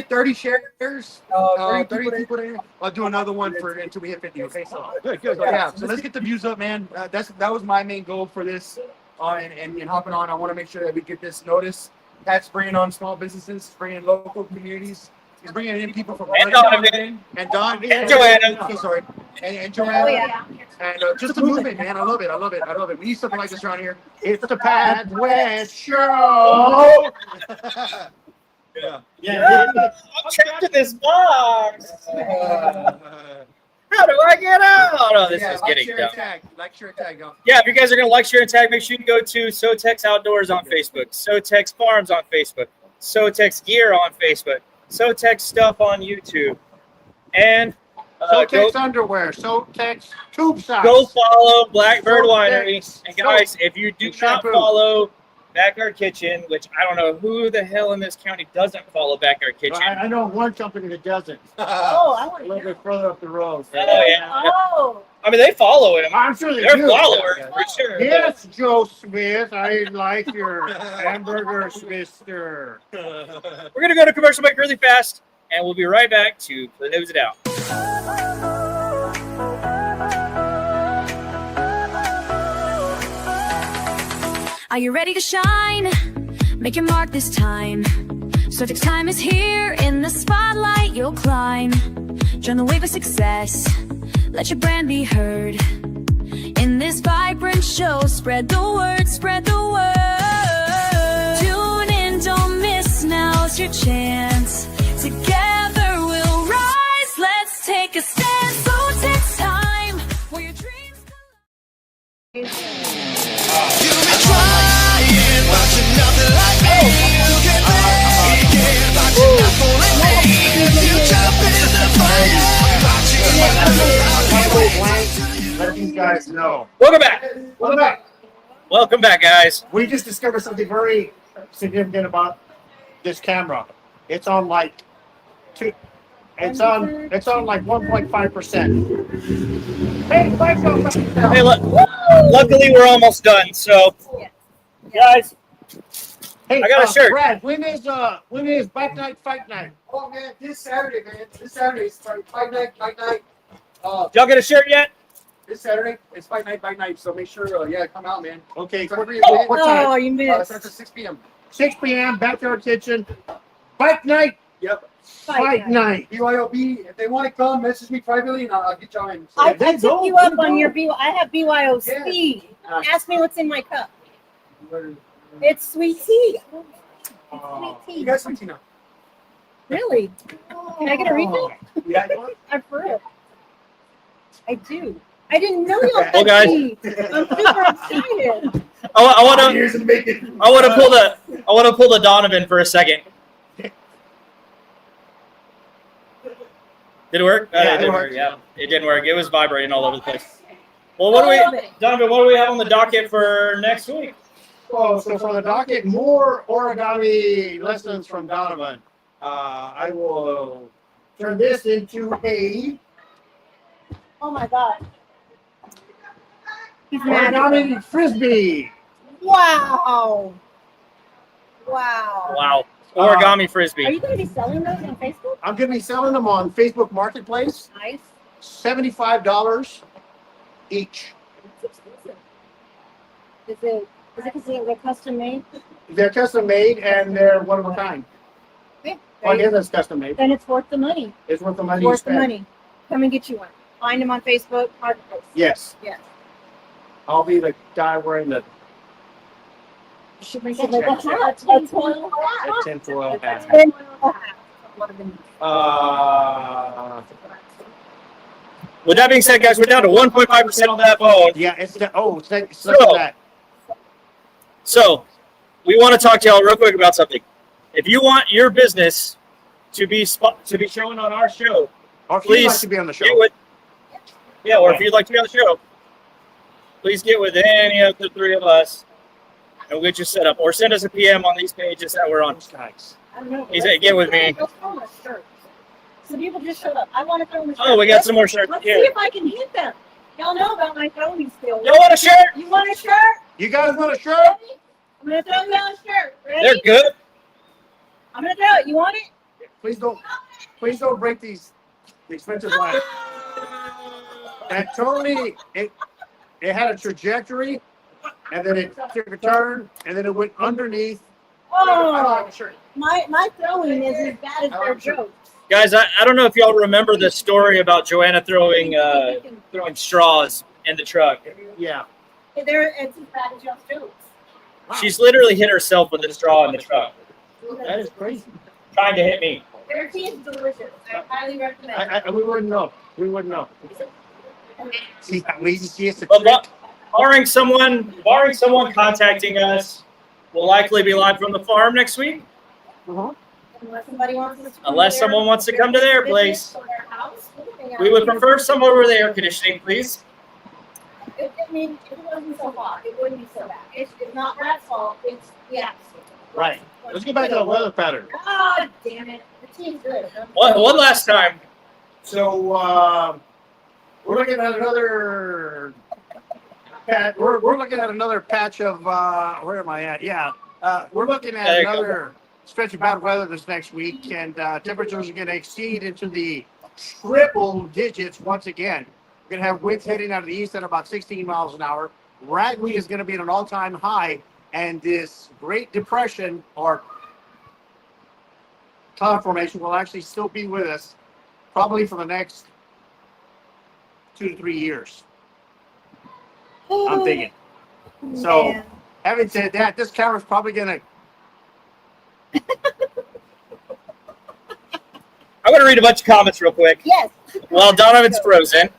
30 shares, 30 people there, I'll do another one until we hit 50. Okay, so Good. So yeah, so let's get the views up, man. That was my main goal for this, and hopping on. I want to make sure that we get this notice. Pat's bringing on small businesses, bringing local communities. He's bringing in people from And Donovan. and Don And Joanna. So sorry, and Joanna. Oh, yeah. And just the movement, man. I love it. We need something like this around here. It's the Pat West Show. Yeah. I'm trapped in this box. How do I get out? Oh, this is getting dumb. Like, share, tag, y'all. Yeah, if you guys are going to like, share, and tag, make sure you go to SoTex Outdoors on Facebook, SoTex Farms on Facebook, SoTex Gear on Facebook, SoTex Stuff on YouTube, and SoTex underwear, SoTex tube size. go follow Blackbird SoTex Winery. And guys, if you do not follow Backyard Kitchen, which I don't know who the hell in this county doesn't follow Backyard Kitchen. I know one company that doesn't. Oh, I want A little bit further up the road. Oh, yeah. Oh. I mean, they follow him. I'm sure They're do. followers for sure. Yes, Joe Smith. I like your hamburgers, mister. We're going to go to commercial break really fast, and we'll be right back to close it out. Are you ready to shine? Make your mark this time. SoTex Time is here. In the spotlight you'll climb. Join the wave of success. Let your brand be heard. In this vibrant show, spread the word, spread the word. Tune in, don't miss, now's your chance. Together we'll rise, let's take a stand. SoTex Time, where your dreams You've been trying, watching nothing like me. You can make it, watching not fooling me. You jump in the fire, Let these guys know. Welcome back. Welcome back, guys. We just discovered something very significant about this camera. It's on like It's on like 1.5%. Hey, look. Luckily, we're almost done. So, guys, Hey, I got a shirt. Brad, when is Bike Night Fight Night? Oh man, this Saturday, man. This Saturday is fight night. Y'all get a shirt yet? This Saturday, it's fight night. So make sure, come out, man. Okay, It's a free what event. time? you missed. It starts at 6 p.m. 6 p.m. Backyard Kitchen. Bike Night. Yep. Fight Night. BYOB. If they want to come, message me privately, and I'll get y'all in. So I if they took go, you up they on go. your I have BYOC. Yeah. Ask me what's in my cup. It's sweet tea. It's sweet tea. You got something now. Really? Can I get a refill? Yeah. I'm for it. I do. I didn't know you had Well, guys. tea. I'm super excited. I want to pull the Donovan for a second. Did it work? Yeah, it didn't work. Yeah, it didn't work. It was vibrating all over the place. Well, Donovan? What do we have on the docket for next week? Oh, so for the docket, more origami lessons from Donovan. I will turn this into a Oh my God. He's mad. Origami frisbee. Wow. Wow. Wow. Origami frisbee. Are you going to be selling those on Facebook? I'm going to be selling them on Facebook Marketplace. Nice. $75 each. It's expensive. Is it because they're custom made? They're custom made and they're one of a kind. Yeah. Well, it is custom made. Then it's worth the money. It's worth the money. It's you worth the spend. money. Come and get you one. Find them on Facebook Marketplace. Yes. Yes. I'll be the guy wearing the You should bring some like a hat. tinfoil hat. With that being said, guys, we're down to 1.5% on that phone. Yeah, it's the So, we want to talk to y'all real quick about something. If you want your business to be shown on our show, or if please you'd like to be on the show. get with, or if you'd like to be on the show, please get with any of the three of us, and we'll get you set up. Or send us a PM on these pages that we're on. I don't know. He said, "Get with me." Let's throw 'em a shirt. Some people just showed up. I want to throw them a shirt. Oh, we got some more shirts Let's here. see if I can hit them. Y'all know about my throwing skills. You want a shirt? You want a shirt? You guys want a shirt? Ready? I'm going to throw you on a shirt. Ready? They're good. I'm going to throw it. You want it? Please don't break these expensive lines. And Tony, it had a trajectory, and then it took a turn, and then it went underneath. Oh, my throwing is as bad as their jokes. Guys, I don't know if y'all remember the story about Joanna throwing straws in the truck. Yeah. It's as bad as y'all's jokes. She's literally hit herself with a straw in the truck. That is crazy. Trying to hit me. Their tea is delicious. I highly recommend. We wouldn't know. We wouldn't know. See how easy she is to But barring someone contacting us, we'll likely be live from the farm next week. Unless someone wants to come to their place. We would prefer someone with air conditioning, please. I mean, if it wasn't so hot, it wouldn't be so bad. It's not Brad's fault. It's the atmosphere. Right. Let's get back to the weather pattern. God damn it. The tea's good. One last time. So we're looking at another patch. We're looking at another patch of where am I at? Yeah. We're looking at another stretch of bad weather this next week, and temperatures are going to exceed into the triple digits once again. We're going to have winds heading out of the east at about 16 miles an hour. Ragweed is going to be at an all-time high, and this Great Depression or cloud formation will actually still be with us probably for the next 2 to 3 years. I'm thinking. So, having said that, this camera's probably going to. I'm going to read a bunch of comments real quick. Yes. While Donovan's frozen.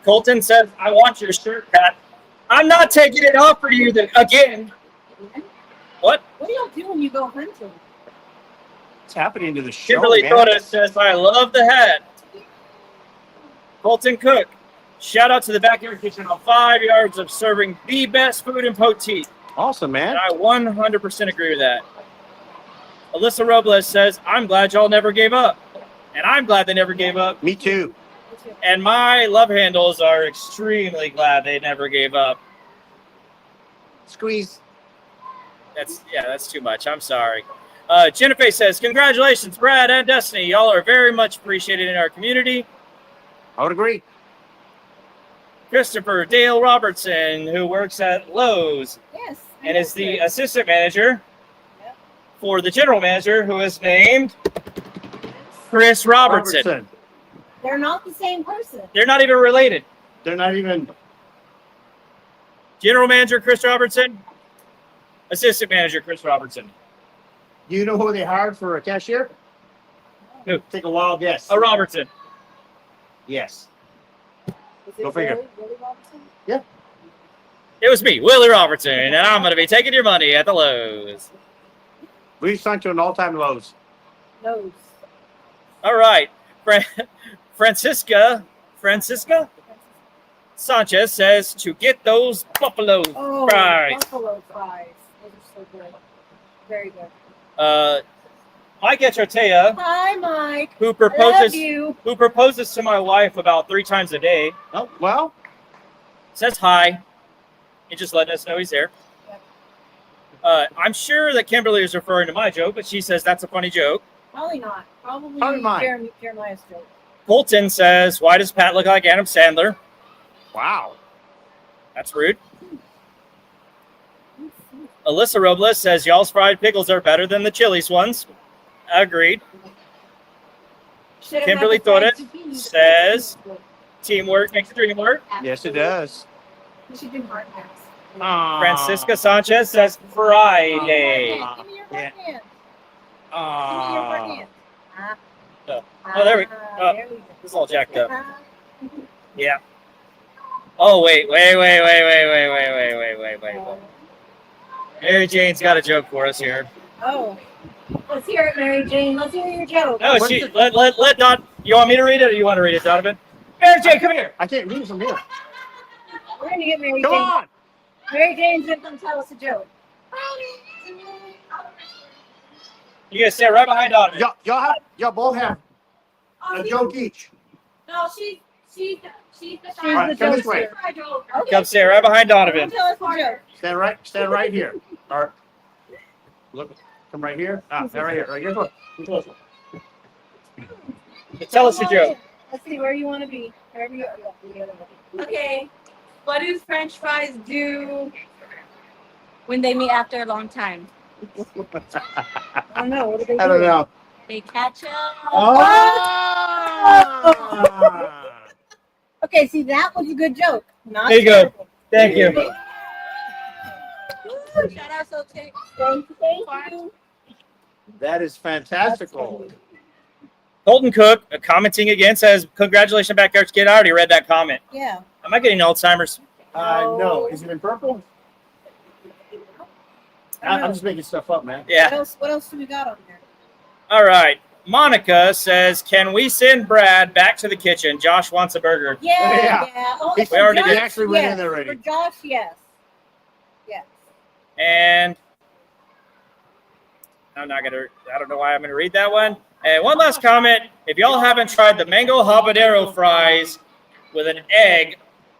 Colton says, I want your shirt, Pat. I'm not taking it off for you again. What? What do y'all do when you go hunting? What's happening to the show, Kimberly man? Toda says, I love the hat. Colton Cook, shout out to the Backyard Kitchen on 5 yards of serving the best food in Poteet. Awesome, man. And I 100% agree with that. Alyssa Robles says, I'm glad y'all never gave up. And I'm glad they never gave up. Me too. And my love handles are extremely glad they never gave up. Squeeze. That's too much. I'm sorry. Jennifer says, congratulations, Brad and Destiny. Y'all are very much appreciated in our community. I would agree. Christopher Dale Robertson, who works at Lowe's. Yes. And is the assistant manager for the general manager, who is named Chris Robertson. They're not the same person. They're not even related. They're not even. General manager Chris Robertson, assistant manager Chris Robertson. Do you know who they hired for a cashier? Who? Take a wild guess. A Robertson. Yes. Is Go figure. Willie Robertson? Yeah. It was me, Willie Robertson, and I'm going to be taking your money at the Lowe's. We signed to an all-time lows. Nose. All right. Francisca Sanchez says to get those buffalo fries. Buffalo fries. Those are so good. Very good. Mike Echotea, Hi, Mike. who proposes to my wife about 3 times a day. Oh, well, says hi. He's just letting us know he's there. I'm sure that Kimberly is referring to my joke, but she says that's a funny joke. Probably not. Probably mine. Jeremiah's joke. Colton says, why does Pat look like Adam Sandler? Wow. That's rude. Alyssa Robles says, y'all's fried pickles are better than the Chili's ones. Agreed. Kimberly Torres says, teamwork makes the dream work. Yes, it does. Francisca Sanchez says, Friday. Yeah. Oh, there we go. It's all jacked up. Yeah. Oh, wait. Mary Jane's got a joke for us here. Oh. Let's hear it, Mary Jane. Let's hear your joke. No, let Don. You want me to read it or you want to read it, Donovan? Mary Jane, come here. I can't read it from here. We're going to get Mary Come Jane. on. Mary Jane's going to come tell us a joke. You guys stand right behind Donovan. Y'all both have a joke each. No, she's the right, come this way. Okay. Come stand right behind Donovan. Tell us a joke. Stand right here. All right. Look, come right here. Stand right here. Right here. Close. Tell us a joke. Let's see where you want to be. Wherever you are. Okay. What do French fries do when they meet after a long time? I don't know. What do they do? I don't know. They catch up. Okay, see, that was a good joke. Not There you go. terrible. Thank you. Shout out SoTex. Thank you. That is fantastical. Colton Cook, commenting again, says, congratulations, Backyard Kid. I already read that comment. Yeah. Am I getting Alzheimer's? No. Is it in purple? I'm just making stuff up, man. Yeah. What else do we got on there? All right. Monica says, can we send Brad back to the kitchen? Josh wants a burger. Yeah. Oh, We already Josh, did. actually went yes. in there already. For Josh, yes. Yes. And I don't know why I'm going to read that one. And one last comment. If y'all haven't tried the mango habanero fries with an egg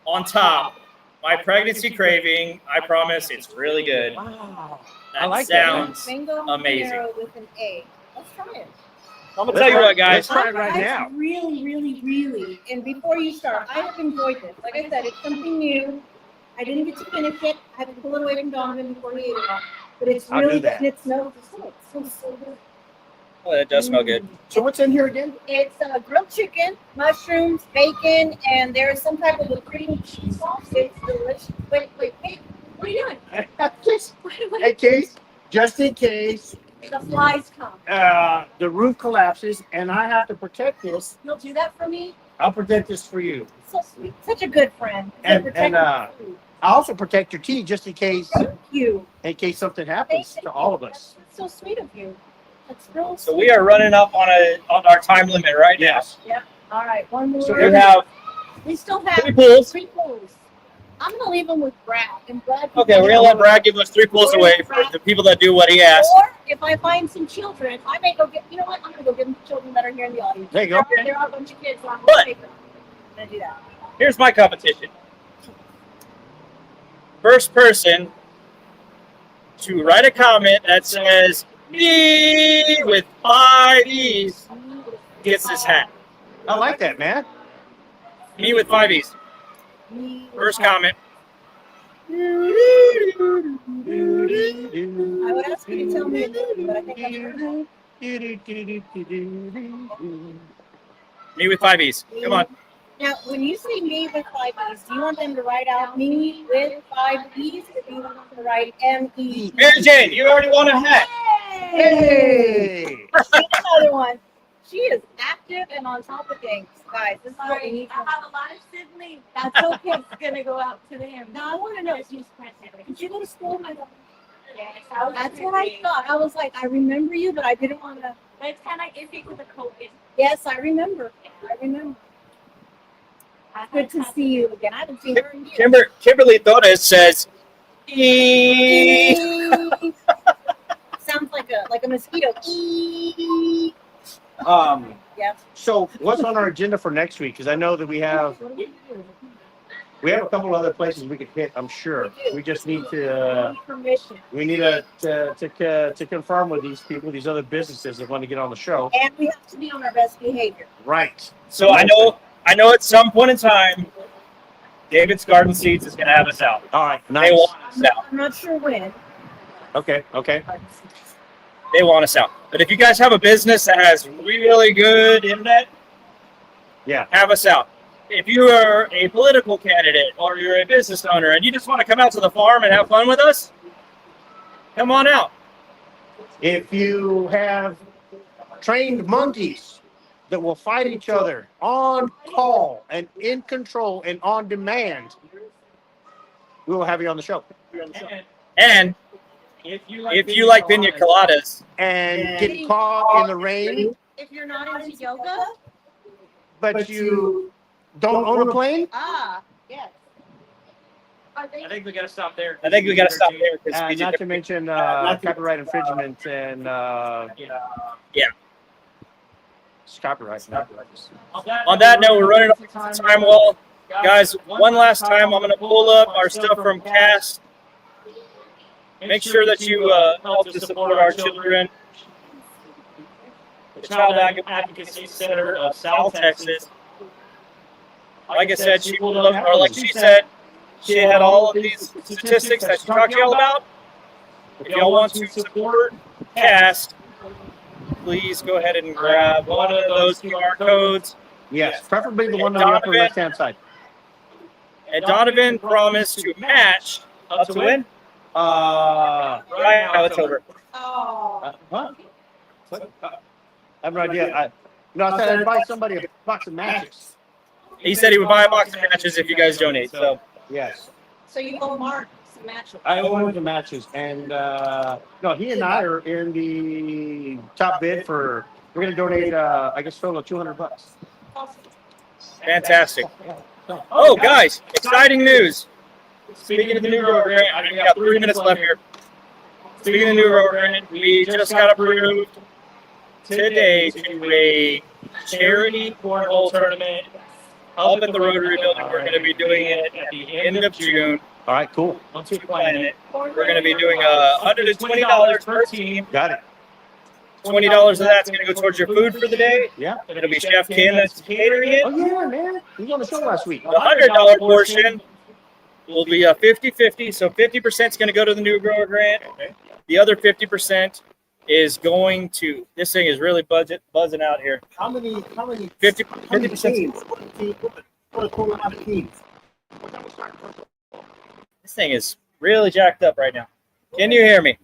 on top, my pregnancy craving, I promise it's really good. Wow. That like sounds Mango amazing. habanero with an egg. Let's try it. I'm going to tell you what, guys. Let's try it right I now. really, and before you start, I have enjoyed this. Like I said, it's something new. I didn't get to finish it. I had to pull it away from Donovan before he ate it all. But it's I'll do really that. good. It smells so good. Oh, it does smell good. So what's in here again? It's grilled chicken, mushrooms, bacon, and there is some type of a cream cheese sauce. It's delicious. Wait, hey, what are you doing? In case, just in case, The flies come. the roof collapses and I have to protect this. You'll do that for me? I'll protect this for you. So sweet. Such a good friend. And I also protect your tea just in case. Thank you. In case something happens to all of us. That's so sweet of you. That's real So we are running up on our time limit right now. Yes. Yep. All right. One more. So we still have 3 pulls. 3 pulls. I'm gonna leave them with Brad. And Brad. Okay, we're gonna let Brad give us 3 pulls away for the people that do what he asks. Or if I find some children, I may go get. You know what? I'm gonna go get them children that are here in the audience. There you go. There are a bunch of kids. So I'm But- gonna do that. Here's my competition. First person to write a comment that says me with 5 E's gets this hat. I like that, man. Me with 5 E's. First comment. I would ask you to tell me, but I think I'm Me with 5 E's. Come on. Now, when you say me with 5 E's, do you want them to write out me with 5 E's, or do you want them to write M-E? Mary Jane, you already won a hat. Hey! Another one. She is active and on top of things, guys. This is what we Sorry, need. I have a lot of siblings. That's okay. It's gonna go out to them. Now, I want to know, Did did you go to school? Yes, That's what I thought. I was like, I remember you, but I didn't want to. But it's kind of iffy with the COVID. Yes, I remember. Good to see you again. I haven't seen her in years. Kimberly Torres says, Sounds like a mosquito. Um, Yep. So what's on our agenda for next week? Because I know that we have. We have a couple of other places we could hit, I'm sure. We just need to, Permission. we need to confirm with these people, these other businesses that want to get on the show. And we have to be on our best behavior. Right. So I know at some point in time, David's Garden Seeds is going to have us out. All right, They want us out. I'm not sure when. Okay. They want us out. But if you guys have a business that has really good internet, yeah, have us out. If you are a political candidate or you're a business owner and you just want to come out to the farm and have fun with us, come on out. If you have trained monkeys that will fight each other on call and in control and on demand, we will have you on the show. And if you like pina coladas and get caught in the rain, If you're not into yoga, but you don't own a plane, yes. I think we got to stop there. Because not to mention copyright infringement and yeah. It's copyright. On that note, we're running out of time. Well, guys, one last time, I'm going to pull up our stuff from Cast. Make sure that you help to support our children. The Child Advocacy Center of South Texas. Like I said, she pulled up, or like she said, she had all of these statistics that she talked to y'all about. If y'all want to support Cast, please go ahead and grab one of those QR codes. Yes, preferably the one on the upper left-hand side. And Donovan promised to match up to when? Right now it's over. What? I have no idea. I said I'd buy somebody a box of matches. He said he would buy a box of matches if you guys donate. So yes. So you owe Mark some matches. I owe him the matches, and no, he and I are in the top bid for. We're going to donate, I guess, total of $200. Fantastic. Oh, guys, exciting news. Speaking of the new road grant, I got 3 minutes left here. Speaking of the new road grant, we just got approved today to do a charity cornhole tournament up at the Rotary Building. We're going to be doing it at the end of June. All right, cool. Once we plan it, we're going to be doing $120 per team. Got it. $20 of that's going to go towards your food for the day. Yeah. It'll be Chef Ken that's catering it. Oh, yeah, man. He was on the show last week. The $100 portion will be a 50-50. So 50% is going to go to the new grower grant. The other 50% is going to, this thing is really buzzing out here. How many 50%. teams? What a cool amount of teams. This thing is really jacked up right now. Can you hear me?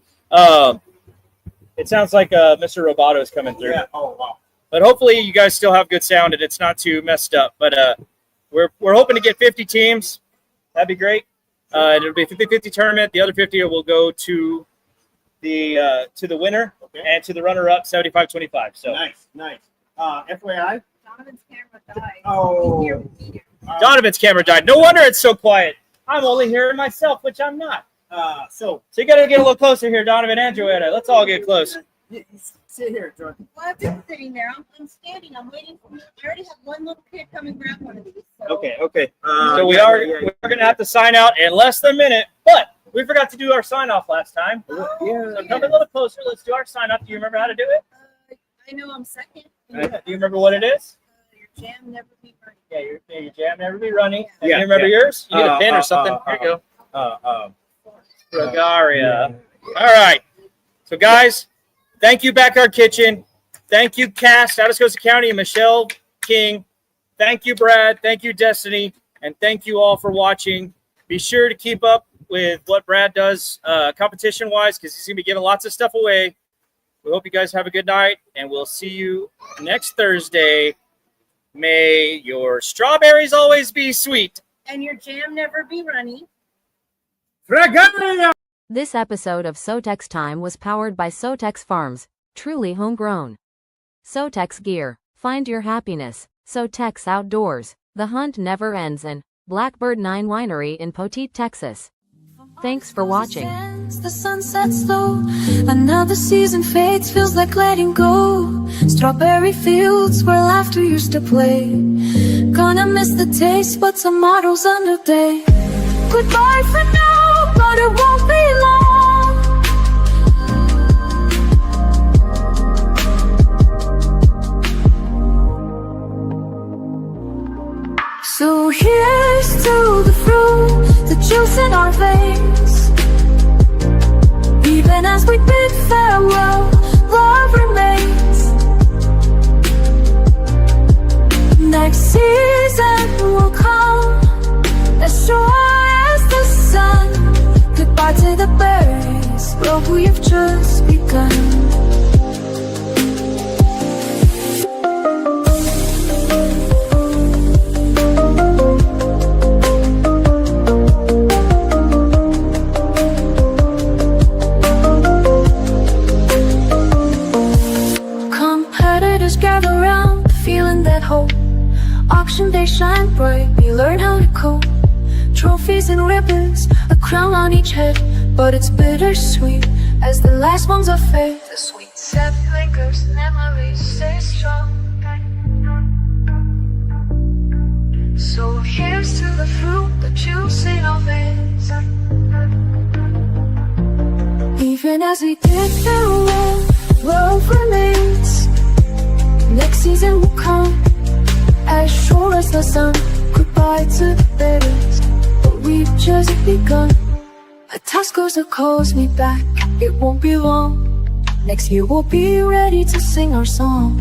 It sounds like Mr. Roboto is coming through. Yeah. Oh, wow. But hopefully you guys still have good sound and it's not too messed up. But we're hoping to get 50 teams. That'd be great. It'll be a 50-50 tournament. The other 50 will go to the winner and to the runner-up 75-25. So Nice. FYI. Donovan's camera died. Oh. Donovan's camera died. No wonder it's so quiet. I'm only hearing myself, which I'm not. So you got to get a little closer here, Donovan and Joanna. Let's all get close. Sit here, Jordan. Well, I've been sitting there. I'm standing. I'm waiting for you. I already have one little kid come and grab one of these. So. Okay. So we're going to have to sign out in less than a minute, but we forgot to do our sign off last time. So come a little closer. Let's do our sign off. Do you remember how to do it? I know I'm second. Do you remember what it is? Your jam never be running. Yeah, your jam never be running. Yeah, Do you remember yours? You get a pin or something. Here you go. Regaria. All right. So, guys, thank you, Backyard Kitchen. Thank you, Cass, Atascosa County, and Michelle King. Thank you, Brad. Thank you, Destiny. And thank you all for watching. Be sure to keep up with what Brad does competition-wise because he's going to be giving lots of stuff away. We hope you guys have a good night, and we'll see you next Thursday. May your strawberries always be sweet. And your jam never be runny. This episode of SoTex Time was powered by SoTex Farms, truly homegrown. SoTex Gear, find your happiness. SoTex Outdoors, the hunt never ends. And Blackbird 9 Winery in Poteet, Texas. Thanks for watching. The sun sets low, another season fades, feels like letting go. Strawberry fields where laughter used to play. Gonna miss the taste, but tomorrow's a new day. Goodbye for now, but it won't be long. So here's to the fruit, the juice in our veins. Even as we bid farewell, love remains. Next season will come, as sure as the sun. Goodbye to the berries, but we've just begun. Gather round, feeling that hope. Auction day shine bright, we learn how to cope. Trophies and ribbons, a crown on each head. But it's bittersweet, as the last ones are fed. The sweet scent lingers, memories stay strong. So here's to the fruit, the juice in our veins. Even as we did farewell, love remains. Next season will come, as sure as the sun. Goodbye to the berries, but we've just begun. A task goes that calls me back, it won't be long. Next year we'll be ready to sing our song.